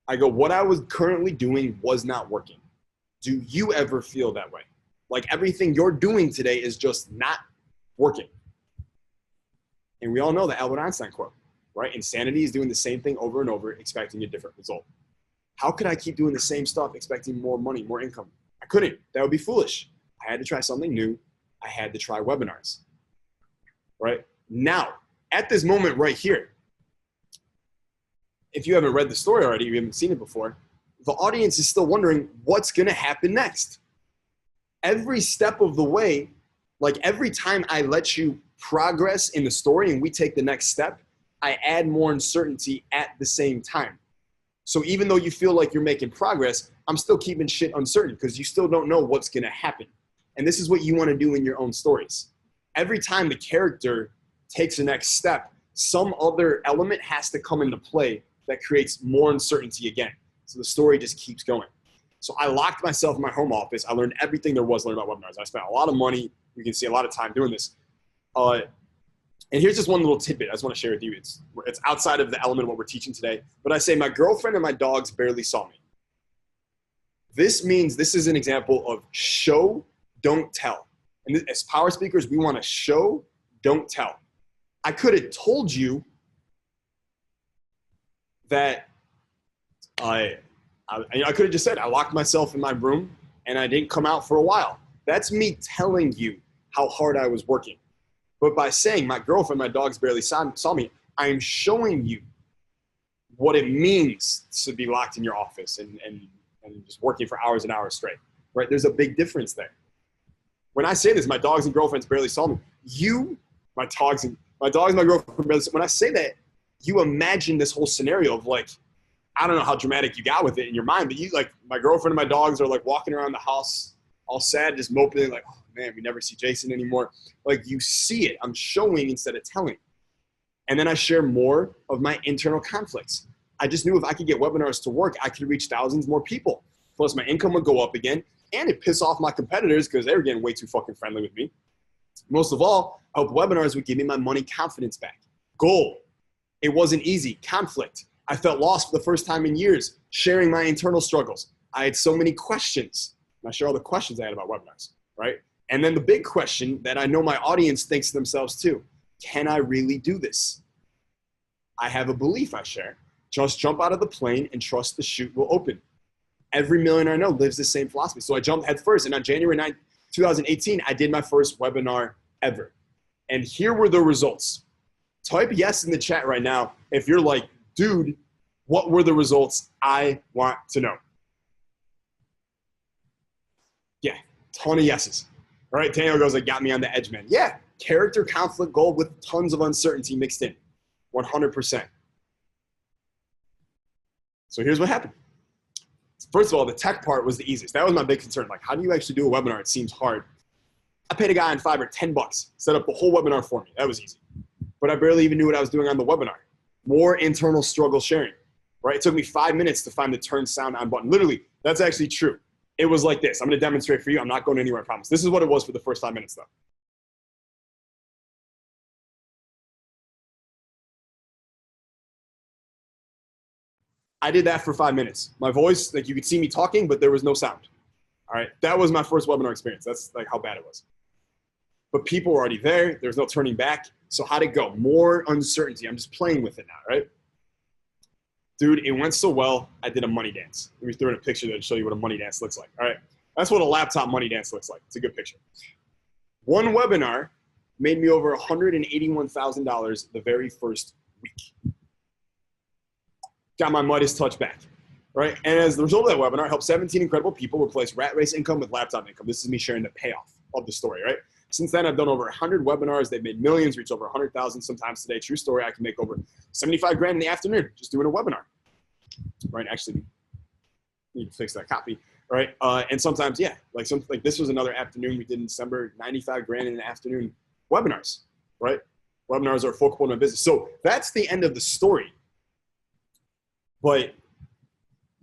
I go, what I was currently doing was not working. Do you ever feel that way? Like everything you're doing today is just not working. And we all know the Albert Einstein quote, right? Insanity is doing the same thing over and over, expecting a different result. How could I keep doing the same stuff, expecting more money, more income? I couldn't. That would be foolish. I had to try something new. I had to try webinars, right? Now, at this moment right here, if you haven't read the story already, you haven't seen it before, the audience is still wondering what's going to happen next. Every step of the way, like every time I let you progress in the story and we take the next step, I add more uncertainty at the same time. So even though you feel like you're making progress, I'm still keeping shit uncertain because you still don't know what's going to happen. And this is what you want to do in your own stories. Every time the character takes the next step, some other element has to come into play that creates more uncertainty again. So the story just keeps going. So I locked myself in my home office. I learned everything there was to learn about webinars. I spent a lot of money. You can see a lot of time doing this. And here's just one little tidbit I just want to share with you. It's outside of the element of what we're teaching today. But I say my girlfriend and my dogs barely saw me. This means this is an example of show, don't tell. And as power speakers, we want to show, don't tell. I could have told you that I could have just said, I locked myself in my room and I didn't come out for a while. That's me telling you how hard I was working. But by saying my girlfriend, my dogs barely saw me, I am showing you what it means to be locked in your office and just working for hours and hours straight, right? There's a big difference there. When I say this, my dogs and girlfriends barely saw me. My dogs and my girlfriend barely saw me. When I say that, you imagine this whole scenario of like, I don't know how dramatic you got with it in your mind, but you like my girlfriend and my dogs are like walking around the house all sad, just moping like, oh man, we never see Jason anymore. Like, you see it. I'm showing instead of telling. And then I share more of my internal conflicts. I just knew if I could get webinars to work, I could reach thousands more people. Plus, my income would go up again, and it pissed off my competitors because they were getting way too fucking friendly with me. Most of all, I hope webinars would give me my money confidence back. Goal. It wasn't easy. Conflict. I felt lost for the first time in years, sharing my internal struggles. I had so many questions. And I share all the questions I had about webinars, right? And then the big question that I know my audience thinks to themselves too, can I really do this? I have a belief I share. Just jump out of the plane and trust the chute will open. Every millionaire I know lives the same philosophy. So I jumped head first, and on January 9th, 2018, I did my first webinar ever. And here were the results. Type yes in the chat right now if you're like, dude, what were the results? I want to know. Yeah, ton of yeses. All right, Daniel goes, like, got me on the edge, man. Yeah, character conflict goal with tons of uncertainty mixed in, 100%. So here's what happened. First of all, the tech part was the easiest. That was my big concern. Like, how do you actually do a webinar? It seems hard. I paid a guy on Fiverr $10, set up the whole webinar for me. That was easy. But I barely even knew what I was doing on the webinar. More internal struggle sharing, right? It took me 5 minutes to find the turn sound on button. Literally, that's actually true. It was like this. I'm going to demonstrate for you. I'm not going anywhere, I promise. This is what it was for the first 5 minutes, though. I did that for 5 minutes. My voice, like, you could see me talking, but there was no sound. All right, that was my first webinar experience. That's like how bad it was. But people were already there. There's no turning back. So how'd it go? More uncertainty. I'm just playing with it now, right? Dude, it went so well, I did a money dance. Let me throw in a picture to show you what a money dance looks like. All right, that's what a laptop money dance looks like. It's a good picture. One webinar made me over $181,000 the very first week. Got my Midas touch back, right? And as the result of that webinar, I helped 17 incredible people replace rat race income with laptop income. This is me sharing the payoff of the story, right? Since then, I've done over 100 webinars. They've made millions, reached over 100,000 sometimes today. True story, I can make over 75 grand in the afternoon just doing a webinar, right? Actually, need to fix that copy, right? And sometimes, yeah, like this was another afternoon we did in December, 95 grand in the afternoon webinars, right? Webinars are a focal point of my business. So that's the end of the story. But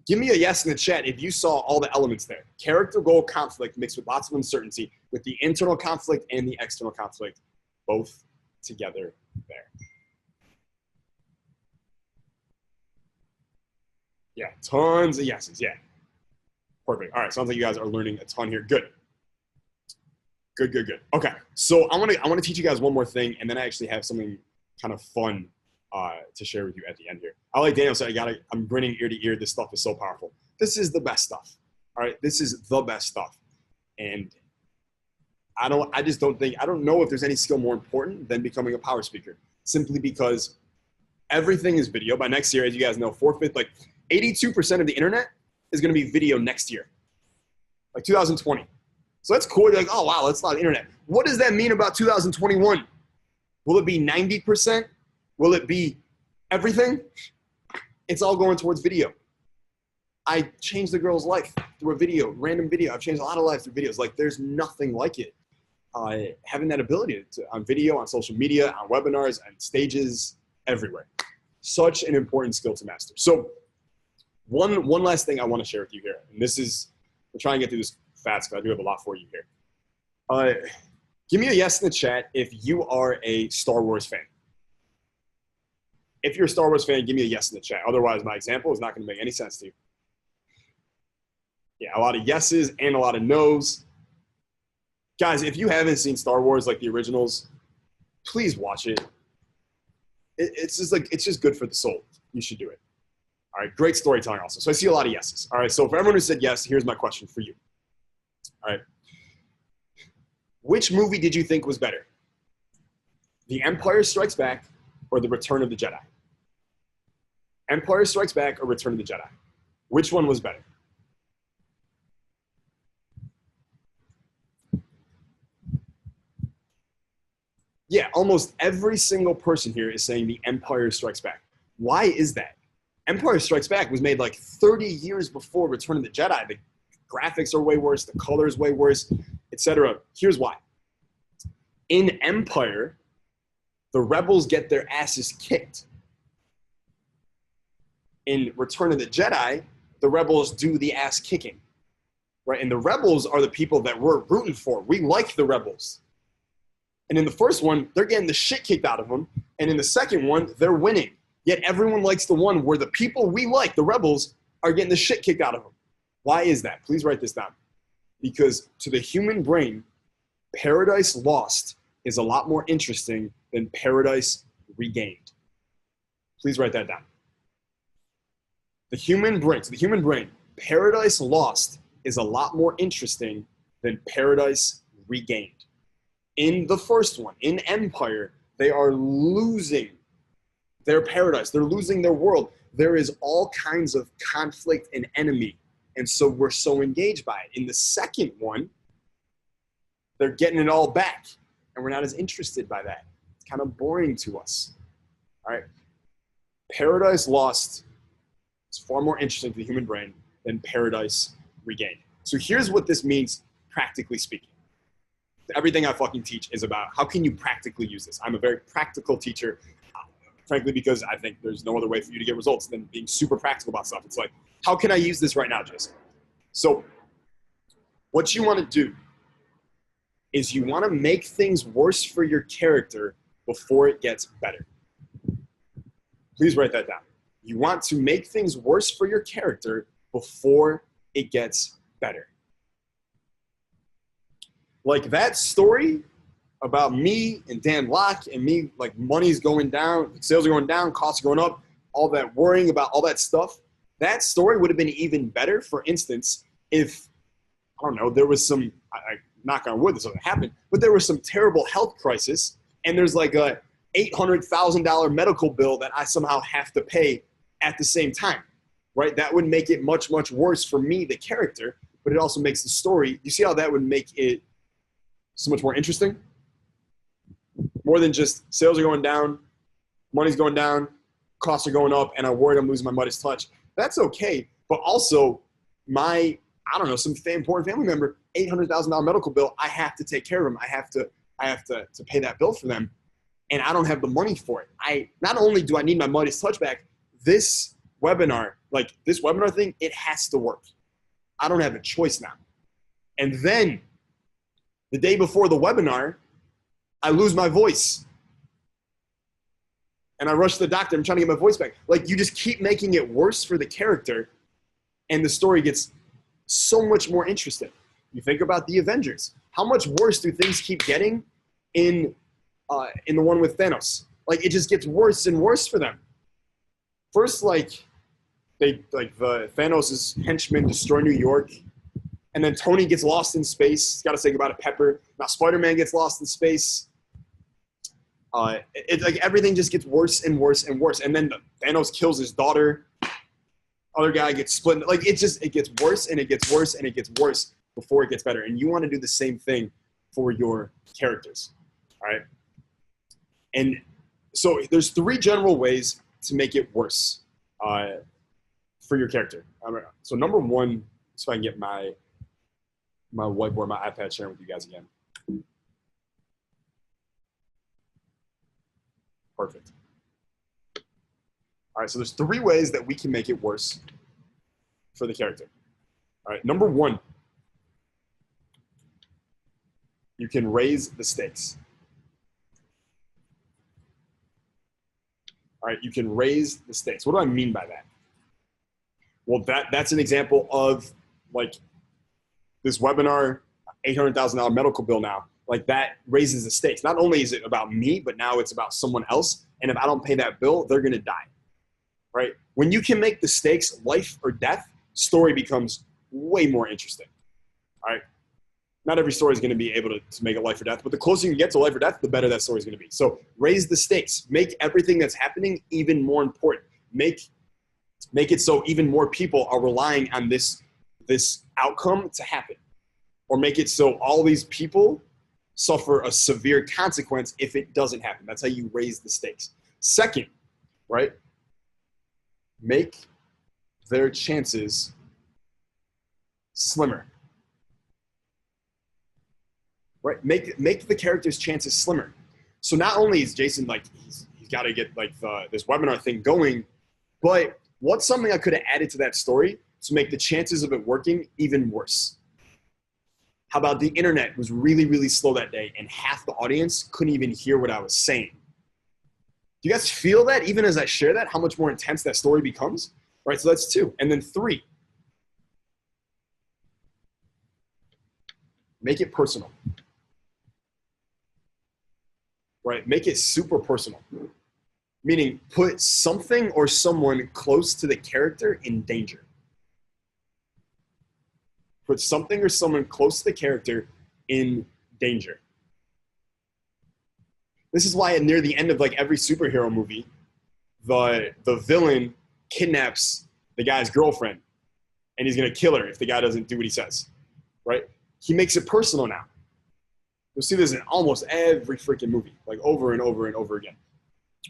give me a yes in the chat if you saw all the elements there. Character, goal, conflict mixed with lots of uncertainty with the internal conflict and the external conflict both together there. Yeah, tons of yeses, yeah. Perfect. All right, sounds like you guys are learning a ton here. Good. Good, good, good. Okay, so I want to teach you guys one more thing, and then I actually have something kind of fun to share with you at the end here. I like Daniel said, I'm grinning ear to ear. This stuff is so powerful. This is the best stuff. All right, this is the best stuff. And I don't know if there's any skill more important than becoming a power speaker, simply because everything is video. By next year, as you guys know, 82% of the internet is going to be video next year, like 2020. So that's cool. You're like, oh, wow, that's a lot of internet. What does that mean about 2021? Will it be 90%? Will it be everything? It's all going towards video. I changed the girl's life through a video, random video. I've changed a lot of lives through videos. Like, there's nothing like it. Having that ability on video, on social media, on webinars, on stages, everywhere. Such an important skill to master. So one last thing I want to share with you here, and this is, we'll try and get through this fast because I do have a lot for you here. Give me a yes in the chat if you are a Star Wars fan. If you're a Star Wars fan, give me a yes in the chat. Otherwise, my example is not going to make any sense to you. Yeah, a lot of yeses and a lot of nos. Guys, if you haven't seen Star Wars, like the originals, please watch it. It's just good for the soul. You should do it. All right, great storytelling also. So I see a lot of yeses. All right, so for everyone who said yes, here's my question for you. All right. Which movie did you think was better? The Empire Strikes Back or The Return of the Jedi? Empire Strikes Back or Return of the Jedi? Which one was better? Yeah, almost every single person here is saying The Empire Strikes Back. Why is that? Empire Strikes Back was made like 30 years before Return of the Jedi. The graphics are way worse. The color is way worse. etc. Here's why. In Empire, the rebels get their asses kicked. In Return of the Jedi, the rebels do the ass kicking, right? And the rebels are the people that we're rooting for. We like the rebels. And in the first one, they're getting the shit kicked out of them. And in the second one, they're winning. Yet everyone likes the one where the people we like, the rebels, are getting the shit kicked out of them. Why is that? Please write this down. Because to the human brain, Paradise Lost is a lot more interesting than Paradise Regained. Please write that down. To the human brain, Paradise Lost is a lot more interesting than Paradise Regained. In the first one, in Empire, they are losing their paradise. They're losing their world. There is all kinds of conflict and enemy. And so we're so engaged by it. In the second one, they're getting it all back. And we're not as interested by that. It's kind of boring to us. All right. Paradise Lost is far more interesting to the human brain than Paradise Regained. So here's what this means, practically speaking. Everything I fucking teach is about how can you practically use this. I'm a very practical teacher, frankly, because I think there's no other way for you to get results than being super practical about stuff. It's like, how can I use this right now, Jason? So what you want to do is you want to make things worse for your character before it gets better. Please write that down. You want to make things worse for your character before it gets better. Like that story about me and Dan Locke and me, like money's going down, sales are going down, costs are going up, all that worrying about all that stuff. That story would have been even better, for instance, if, I don't know, there was some, I knock on wood, this doesn't happen, but there was some terrible health crisis and there's like a $800,000 medical bill that I somehow have to pay at the same time, right? That would make it much, much worse for me, the character, but it also makes the story, you see how that would make it so much more interesting? More than just sales are going down, money's going down, costs are going up, and I'm worried I'm losing my Midas touch. That's okay, but also my, I don't know, some important family member, $800,000 medical bill, I have to take care of them. I have to pay that bill for them, and I don't have the money for it. Not only do I need my Midas touch back, this webinar thing, it has to work. I don't have a choice now. And then the day before the webinar, I lose my voice. And I rush to the doctor. I'm trying to get my voice back. Like, you just keep making it worse for the character, and the story gets so much more interesting. You think about the Avengers. How much worse do things keep getting in the one with Thanos? Like, it just gets worse and worse for them. First, the Thanos' henchmen destroy New York. And then Tony gets lost in space. He's got to say goodbye to Pepper. Now Spider-Man gets lost in space. Everything just gets worse and worse and worse. And then Thanos kills his daughter. Other guy gets split. It gets worse and it gets worse and it gets worse before it gets better. And you want to do the same thing for your characters. All right. And so there's 3 general ways to make it worse for your character. So number 1, so I can get my whiteboard, my iPad, sharing with you guys again. Perfect. All right, so there's 3 ways that we can make it worse for the character. All right, number 1, you can raise the stakes. All right, you can raise the stakes. What do I mean by that? Well, that's an example of like this webinar, $800,000 medical bill now. Like that raises the stakes. Not only is it about me, but now it's about someone else. And if I don't pay that bill, they're going to die, right? When you can make the stakes life or death, story becomes way more interesting, all right? Not every story is going to be able to make it life or death, but the closer you get to life or death, the better that story is going to be. So raise the stakes. Make everything that's happening even more important. Make it so even more people are relying on this outcome to happen. Or make it so all these people suffer a severe consequence if it doesn't happen. That's how you raise the stakes. Second, right? Make their chances slimmer. right? Make the character's chances slimmer. So not only is Jason like he's got to get like this webinar thing going, but what's something I could have added to that story to make the chances of it working even worse? How about the internet was really, really slow that day and half the audience couldn't even hear what I was saying? Do you guys feel that even as I share that, how much more intense that story becomes? Right, so that's 2. And then 3, make it personal. Right, make it super personal. Meaning put something or someone close to the character in danger. Put something or someone close to the character in danger. This is why near the end of like every superhero movie, the villain kidnaps the guy's girlfriend and he's gonna kill her if the guy doesn't do what he says, right? He makes it personal now. You'll see this in almost every freaking movie, like over and over and over again,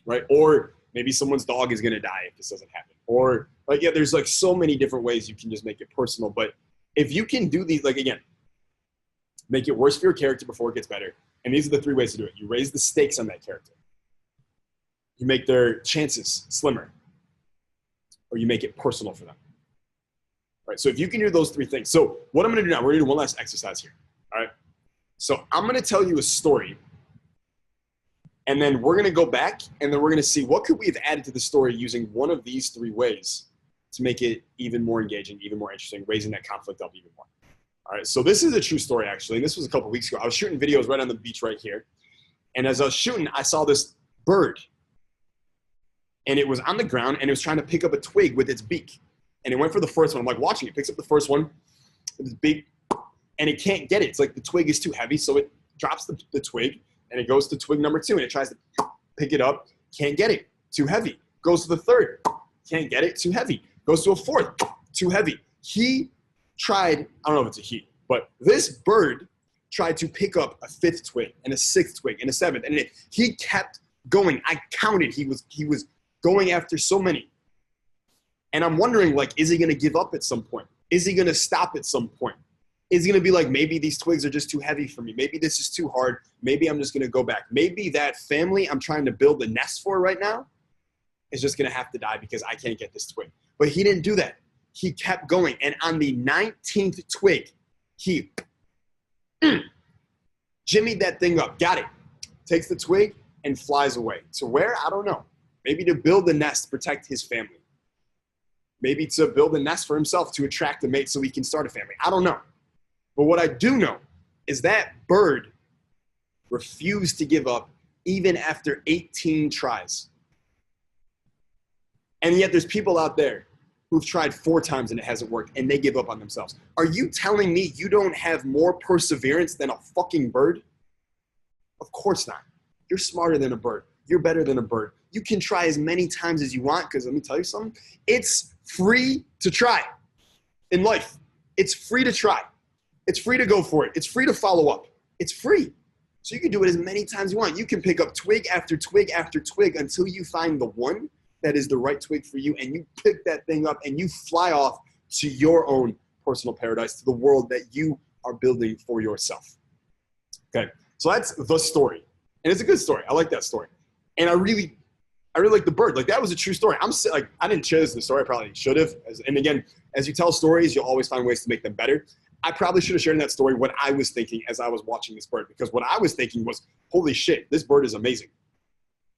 right? Or maybe someone's dog is gonna die if this doesn't happen. Or like, yeah, there's like so many different ways you can just make it personal. But if you can do these, like again, make it worse for your character before it gets better. And these are the 3 ways to do it. You raise the stakes on that character. You make their chances slimmer. Or you make it personal for them. Right? So if you can do those 3 things. So what I'm going to do now, we're going to do one last exercise here. All right? So I'm going to tell you a story. And then we're going to go back and then we're going to see what could we have added to the story using one of these 3 ways to make it even more engaging, even more interesting, raising that conflict up even more. All right, so this is a true story, actually. This was a couple weeks ago. I was shooting videos right on the beach right here. And as I was shooting, I saw this bird. And it was on the ground, and it was trying to pick up a twig with its beak. And it went for the first one. I'm like watching it. Picks up the first one with its beak, and it can't get it. It's like the twig is too heavy, so it drops the twig, and it goes to twig number 2, and it tries to pick it up. Can't get it. Too heavy. Goes to the third. Can't get it. Too heavy. Goes to a fourth. Too heavy. He tried, I don't know if it's a he, but this bird tried to pick up a 5th twig and a 6th twig and a 7th, and he kept going. I counted. He was going after so many. And I'm wondering, like, is he going to give up at some point? Is he going to stop at some point? Is he going to be like, maybe these twigs are just too heavy for me. Maybe this is too hard. Maybe I'm just going to go back. Maybe that family I'm trying to build a nest for right now is just going to have to die because I can't get this twig. But he didn't do that. He kept going. And on the 19th twig, he jimmied that thing up. Got it. Takes the twig and flies away. To where? I don't know. Maybe to build a nest, protect his family. Maybe to build a nest for himself to attract a mate so he can start a family. I don't know. But what I do know is that bird refused to give up even after 18 tries. And yet there's people out there who've tried 4 times and it hasn't worked and they give up on themselves. Are you telling me you don't have more perseverance than a fucking bird? Of course not. You're smarter than a bird. You're better than a bird. You can try as many times as you want because let me tell you something. It's free to try in life. It's free to try. It's free to go for it. It's free to follow up. It's free. So you can do it as many times as you want. You can pick up twig after twig after twig until you find the one that is the right twig for you, and you pick that thing up and you fly off to your own personal paradise, to the world that you are building for yourself. Okay, so that's the story. And it's a good story. I like that story. And I really like the bird. Like, that was a true story. I didn't share this in the story. I probably should have. And again, as you tell stories, you'll always find ways to make them better. I probably should have shared in that story what I was thinking as I was watching this bird, because what I was thinking was, holy shit, this bird is amazing.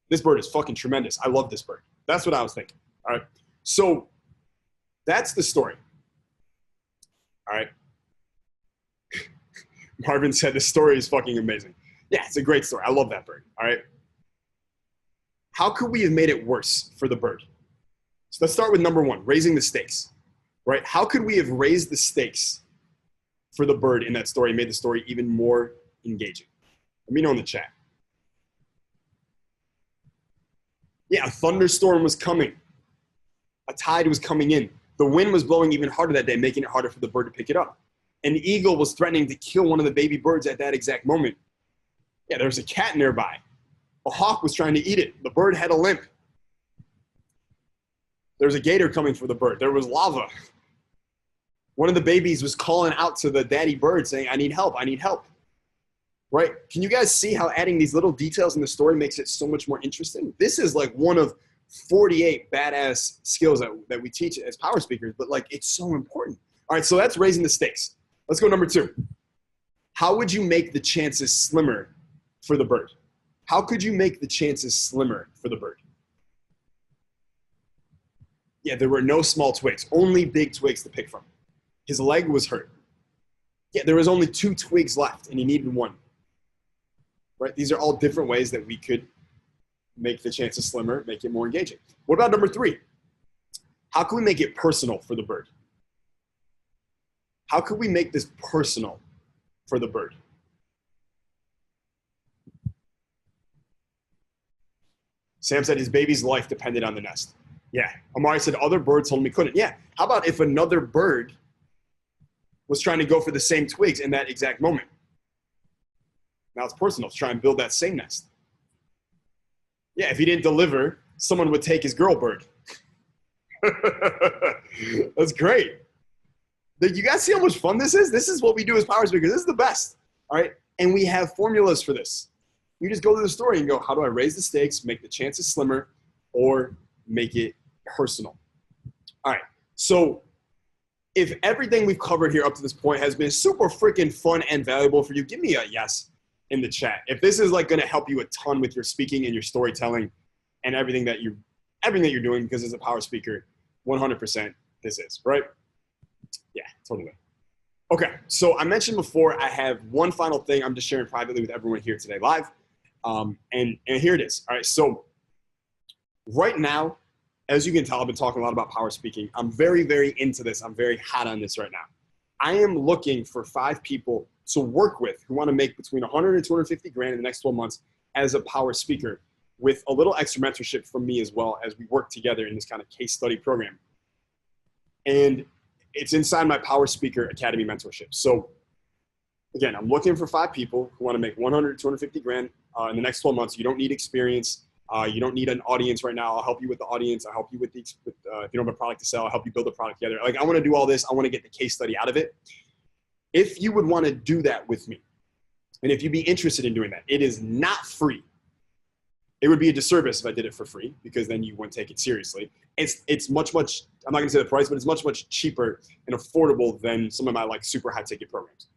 This bird is fucking tremendous. I love this bird. That's what I was thinking. All right. So that's the story. All right. Marvin said the story is fucking amazing. Yeah, it's a great story. I love that bird. All right. How could we have made it worse for the bird? So let's start with number 1, raising the stakes, right? How could we have raised the stakes for the bird in that story, made the story even more engaging? Let me know in the chat. Yeah, a thunderstorm was coming. A tide was coming in. The wind was blowing even harder that day, making it harder for the bird to pick it up. An eagle was threatening to kill one of the baby birds at that exact moment. Yeah, there was a cat nearby. A hawk was trying to eat it. The bird had a limp. There was a gator coming for the bird. There was lava. One of the babies was calling out to the daddy bird saying, I need help, I need help. right? Can you guys see how adding these little details in the story makes it so much more interesting? This is like one of 48 badass skills that we teach as power speakers, but like it's so important. All right, so that's raising the stakes. Let's go number 2. How would you make the chances slimmer for the bird? How could you make the chances slimmer for the bird? Yeah, there were no small twigs, only big twigs to pick from. His leg was hurt. Yeah, there was only 2 twigs left and he needed 1. Right? These are all different ways that we could make the chances slimmer, make it more engaging. What about number 3? How can we make it personal for the bird? How could we make this personal for the bird? Sam said his baby's life depended on the nest. Yeah. Amari said other birds told him he couldn't. Yeah. How about if another bird was trying to go for the same twigs in that exact moment? Now it's personal. Try and build that same nest. Yeah, if he didn't deliver, someone would take his girl bird. That's great. You guys see how much fun this is? This is what we do as power speakers. This is the best. All right. And we have formulas for this. You just go through the story and go, how do I raise the stakes, make the chances slimmer, or make it personal? All right. So if everything we've covered here up to this point has been super freaking fun and valuable for you, give me a yes in the chat. If this is like going to help you a ton with your speaking and your storytelling and everything that you're doing, because as a power speaker, 100% this is, right? Yeah, totally. Okay, so I mentioned before, I have one final thing I'm just sharing privately with everyone here today live. And here it is. All right, so right now, as you can tell, I've been talking a lot about power speaking. I'm very, very into this. I'm very hot on this right now. I am looking for 5 people to work with who want to make between 100 and 250 grand in the next 12 months as a power speaker, with a little extra mentorship from me as well as we work together in this kind of case study program. And it's inside my Power Speaker Academy mentorship. So again, I'm looking for 5 people who want to make 100 to 250 grand in the next 12 months. You don't need experience. You don't need an audience right now. I'll help you with the audience. I'll help you with if you don't have a product to sell, I'll help you build a product together. Like, I want to do all this. I want to get the case study out of it. If you would want to do that with me, and if you'd be interested in doing that, it is not free. It would be a disservice if I did it for free, because then you wouldn't take it seriously. It's much, I'm not going to say the price, but it's much, much cheaper and affordable than some of my like super high ticket programs.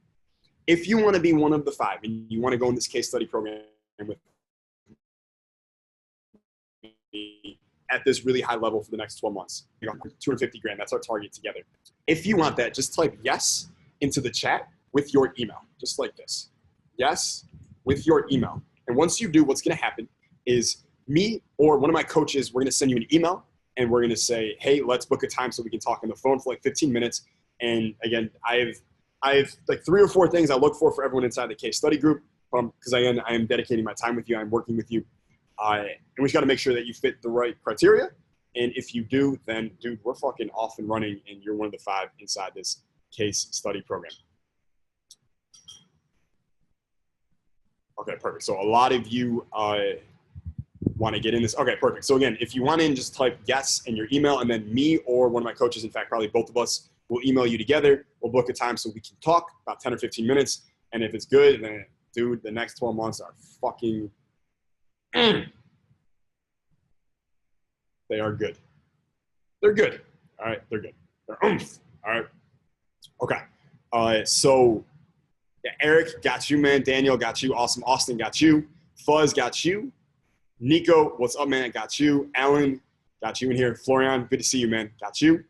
If you want to be one of the 5 and you want to go in this case study program with me at this really high level for the next 12 months, 250 grand, that's our target together. If you want that, just type yes into the chat with your email, just like this. Yes, with your email. And once you do, what's going to happen is me or one of my coaches, we're going to send you an email and we're going to say, hey, let's book a time so we can talk on the phone for like 15 minutes. And again, I have like 3 or 4 things I look for everyone inside the case study group, because I am dedicating my time with you. I'm working with you. And we just got to make sure that you fit the right criteria. And if you do, then dude, we're fucking off and running and you're one of the 5 inside this case study program. Okay, perfect. So a lot of you want to get in this. Okay, perfect. So again, if you want in, just type yes in your email, and then me or one of my coaches, in fact, probably both of us, will email you together. We'll book a time so we can talk about 10 or 15 minutes. And if it's good, then dude, the next 12 months are fucking, they are good. They're good. All right, they're good. They're oomph. All right. Okay. So yeah, Eric, got you, man. Daniel, got you. Awesome. Austin, got you. Fuzz, got you. Nico, what's up, man? Got you. Alan, got you in here. Florian, good to see you, man. Got you.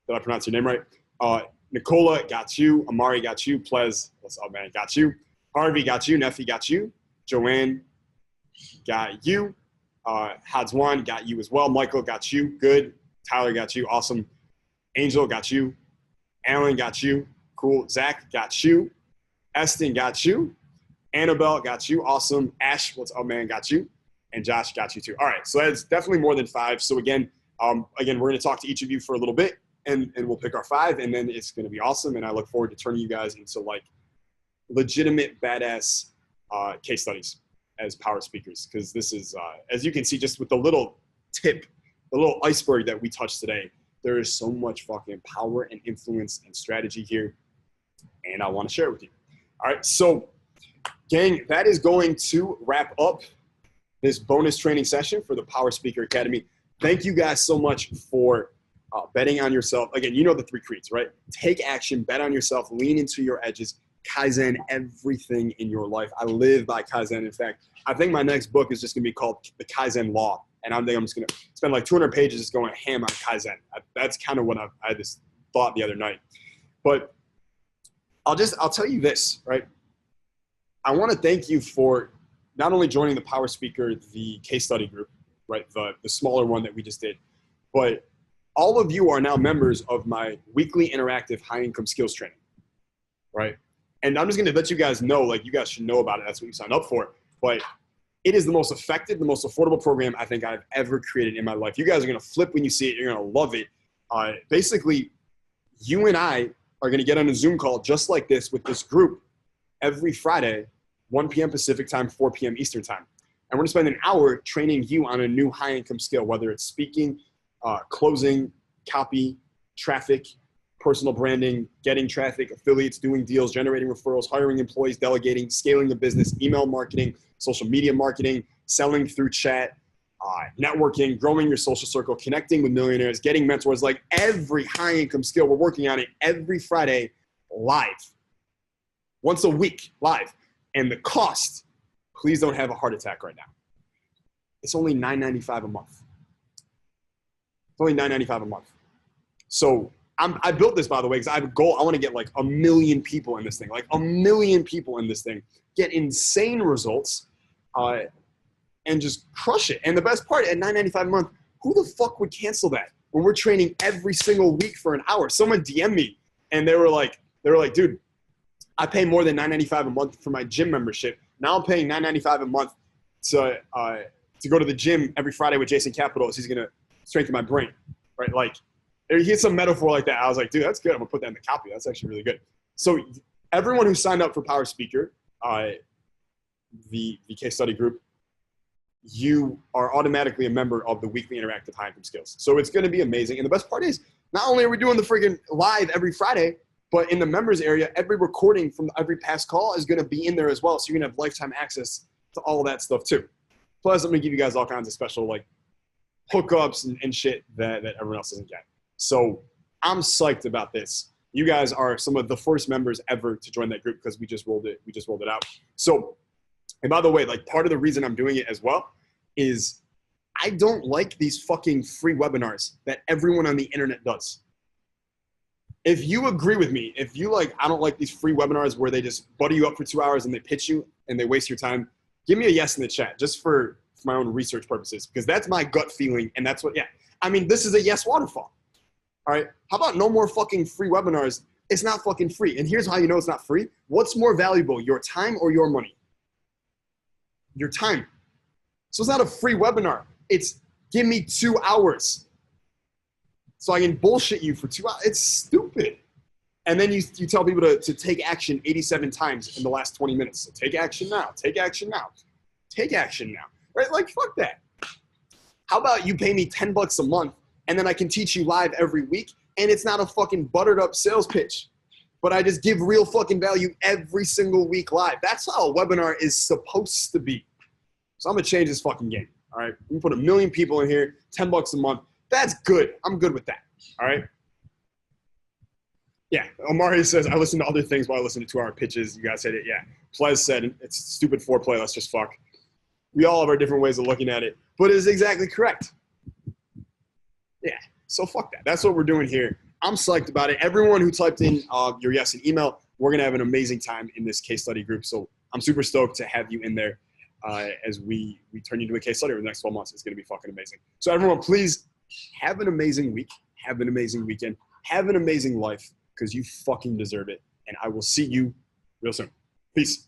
Did I pronounce your name right? Nicola, got you. Amari, got you. Plez, what's up, man? Got you. Harvey, got you. Neffy, got you. Joanne, got you. Hadzwan, got you as well. Michael, got you. Good. Tyler, got you. Awesome. Angel, got you. Alan, got you. Cool. Zach, got you. Eston, got you. Annabelle, got you. Awesome. Ash, what's up, man? Got you. And Josh, got you too. All right, so that's definitely more than 5. So again, we're going to talk to each of you for a little bit, and we'll pick our 5, and then it's going to be awesome. And I look forward to turning you guys into like legitimate badass case studies as power speakers, because this is, as you can see, just with the little tip, the little iceberg that we touched today, there is so much fucking power and influence and strategy here, and I want to share it with you. All right, so Gang, that is going to wrap up this bonus training session for the Power Speaker Academy. Thank you guys so much for betting on yourself. Again, you know the 3 creeds, right? Take action, bet on yourself, lean into your edges, Kaizen everything in your life. I live by Kaizen. In fact, I think my next book is just going to be called The Kaizen Law. And I'm just going to spend like 200 pages just going ham on Kaizen. That's kind of what I had this thought the other night. But I'll tell you this, right? I want to thank you for not only joining the Power Speaker, the case study group, right? The smaller one that we just did, but all of you are now members of my weekly interactive high income skills training, right? And I'm just going to let you guys know, like you guys should know about it. That's what you signed up for. But it is the most effective, the most affordable program I think I've ever created in my life. You guys are going to flip when you see it. You're going to love it. Basically, you and I are going to get on a Zoom call just like this with this group every Friday, 1 p.m. Pacific time, 4 p.m. Eastern time. And we're going to spend an hour training you on a new high-income skill, whether it's speaking, closing, copy, traffic, personal branding, getting traffic, affiliates, doing deals, generating referrals, hiring employees, delegating, scaling the business, email marketing, social media marketing, selling through chat, networking, growing your social circle, connecting with millionaires, getting mentors, like every high-income skill. We're working on it every Friday live, once a week live. And the cost, please don't have a heart attack right now. It's only $9.95 a month. It's only $9.95 a month. So I built this, by the way, because I have a goal. I want to get like 1 million people in this thing, like 1 million people in this thing, get insane results, and just crush it. And the best part, at $9.95 a month, who the fuck would cancel that when we're training every single week for an hour? Someone DM'd me, and they were like, dude, I pay more than $9.95 a month for my gym membership. Now I'm paying $9.95 a month to go to the gym every Friday with Jason Capital. He's gonna strengthen my brain, right? Like, he had some metaphor like that. I was like, dude, that's good. I'm gonna put that in the copy. That's actually really good. So everyone who signed up for Power Speaker, the case study group, you are automatically a member of the weekly interactive high income skills. So it's gonna be amazing. And the best part is, not only are we doing the friggin' live every Friday, but in the members area, every recording from every past call is going to be in there as well. So you're going to have lifetime access to all of that stuff too. Plus, I'm going to give you guys all kinds of special like hookups and shit that everyone else doesn't get. So I'm psyched about this. You guys are some of the first members ever to join that group because we just rolled it out. So, and by the way, like part of the reason I'm doing it as well is I don't like these fucking free webinars that everyone on the internet does. If you agree with me, if you like, I don't like these free webinars where they just butter you up for 2 hours and they pitch you and they waste your time, give me a yes in the chat just for my own research purposes, because that's my gut feeling. And that's what, yeah. I mean, this is a yes waterfall. All right. How about no more fucking free webinars? It's not fucking free. And here's how you know it's not free. What's more valuable, your time or your money? Your time. So it's not a free webinar. It's give me 2 hours. So I can bullshit you for 2 hours. It's stupid. And then you tell people to take action 87 times in the last 20 minutes. So take action now. Take action now. Take action now. Right? Like, fuck that. How about you pay me $10 a month and then I can teach you live every week and it's not a fucking buttered up sales pitch, but I just give real fucking value every single week live. That's how a webinar is supposed to be. So I'm going to change this fucking game. All right. We put 1 million people in here, $10 a month. That's good. I'm good with that. All right. Yeah. Omari says, I listen to other things while I listen to 2 hour pitches. You guys said it. Yeah. Plez said, it's stupid foreplay. Let's just fuck. We all have our different ways of looking at it, but it's exactly correct. Yeah. So fuck that. That's what we're doing here. I'm psyched about it. Everyone who typed in your yes in email, we're going to have an amazing time in this case study group. So I'm super stoked to have you in there as we turn you into a case study over the next 12 months. It's going to be fucking amazing. So everyone, please, have an amazing week, have an amazing weekend, have an amazing life because you fucking deserve it. And I will see you real soon. Peace.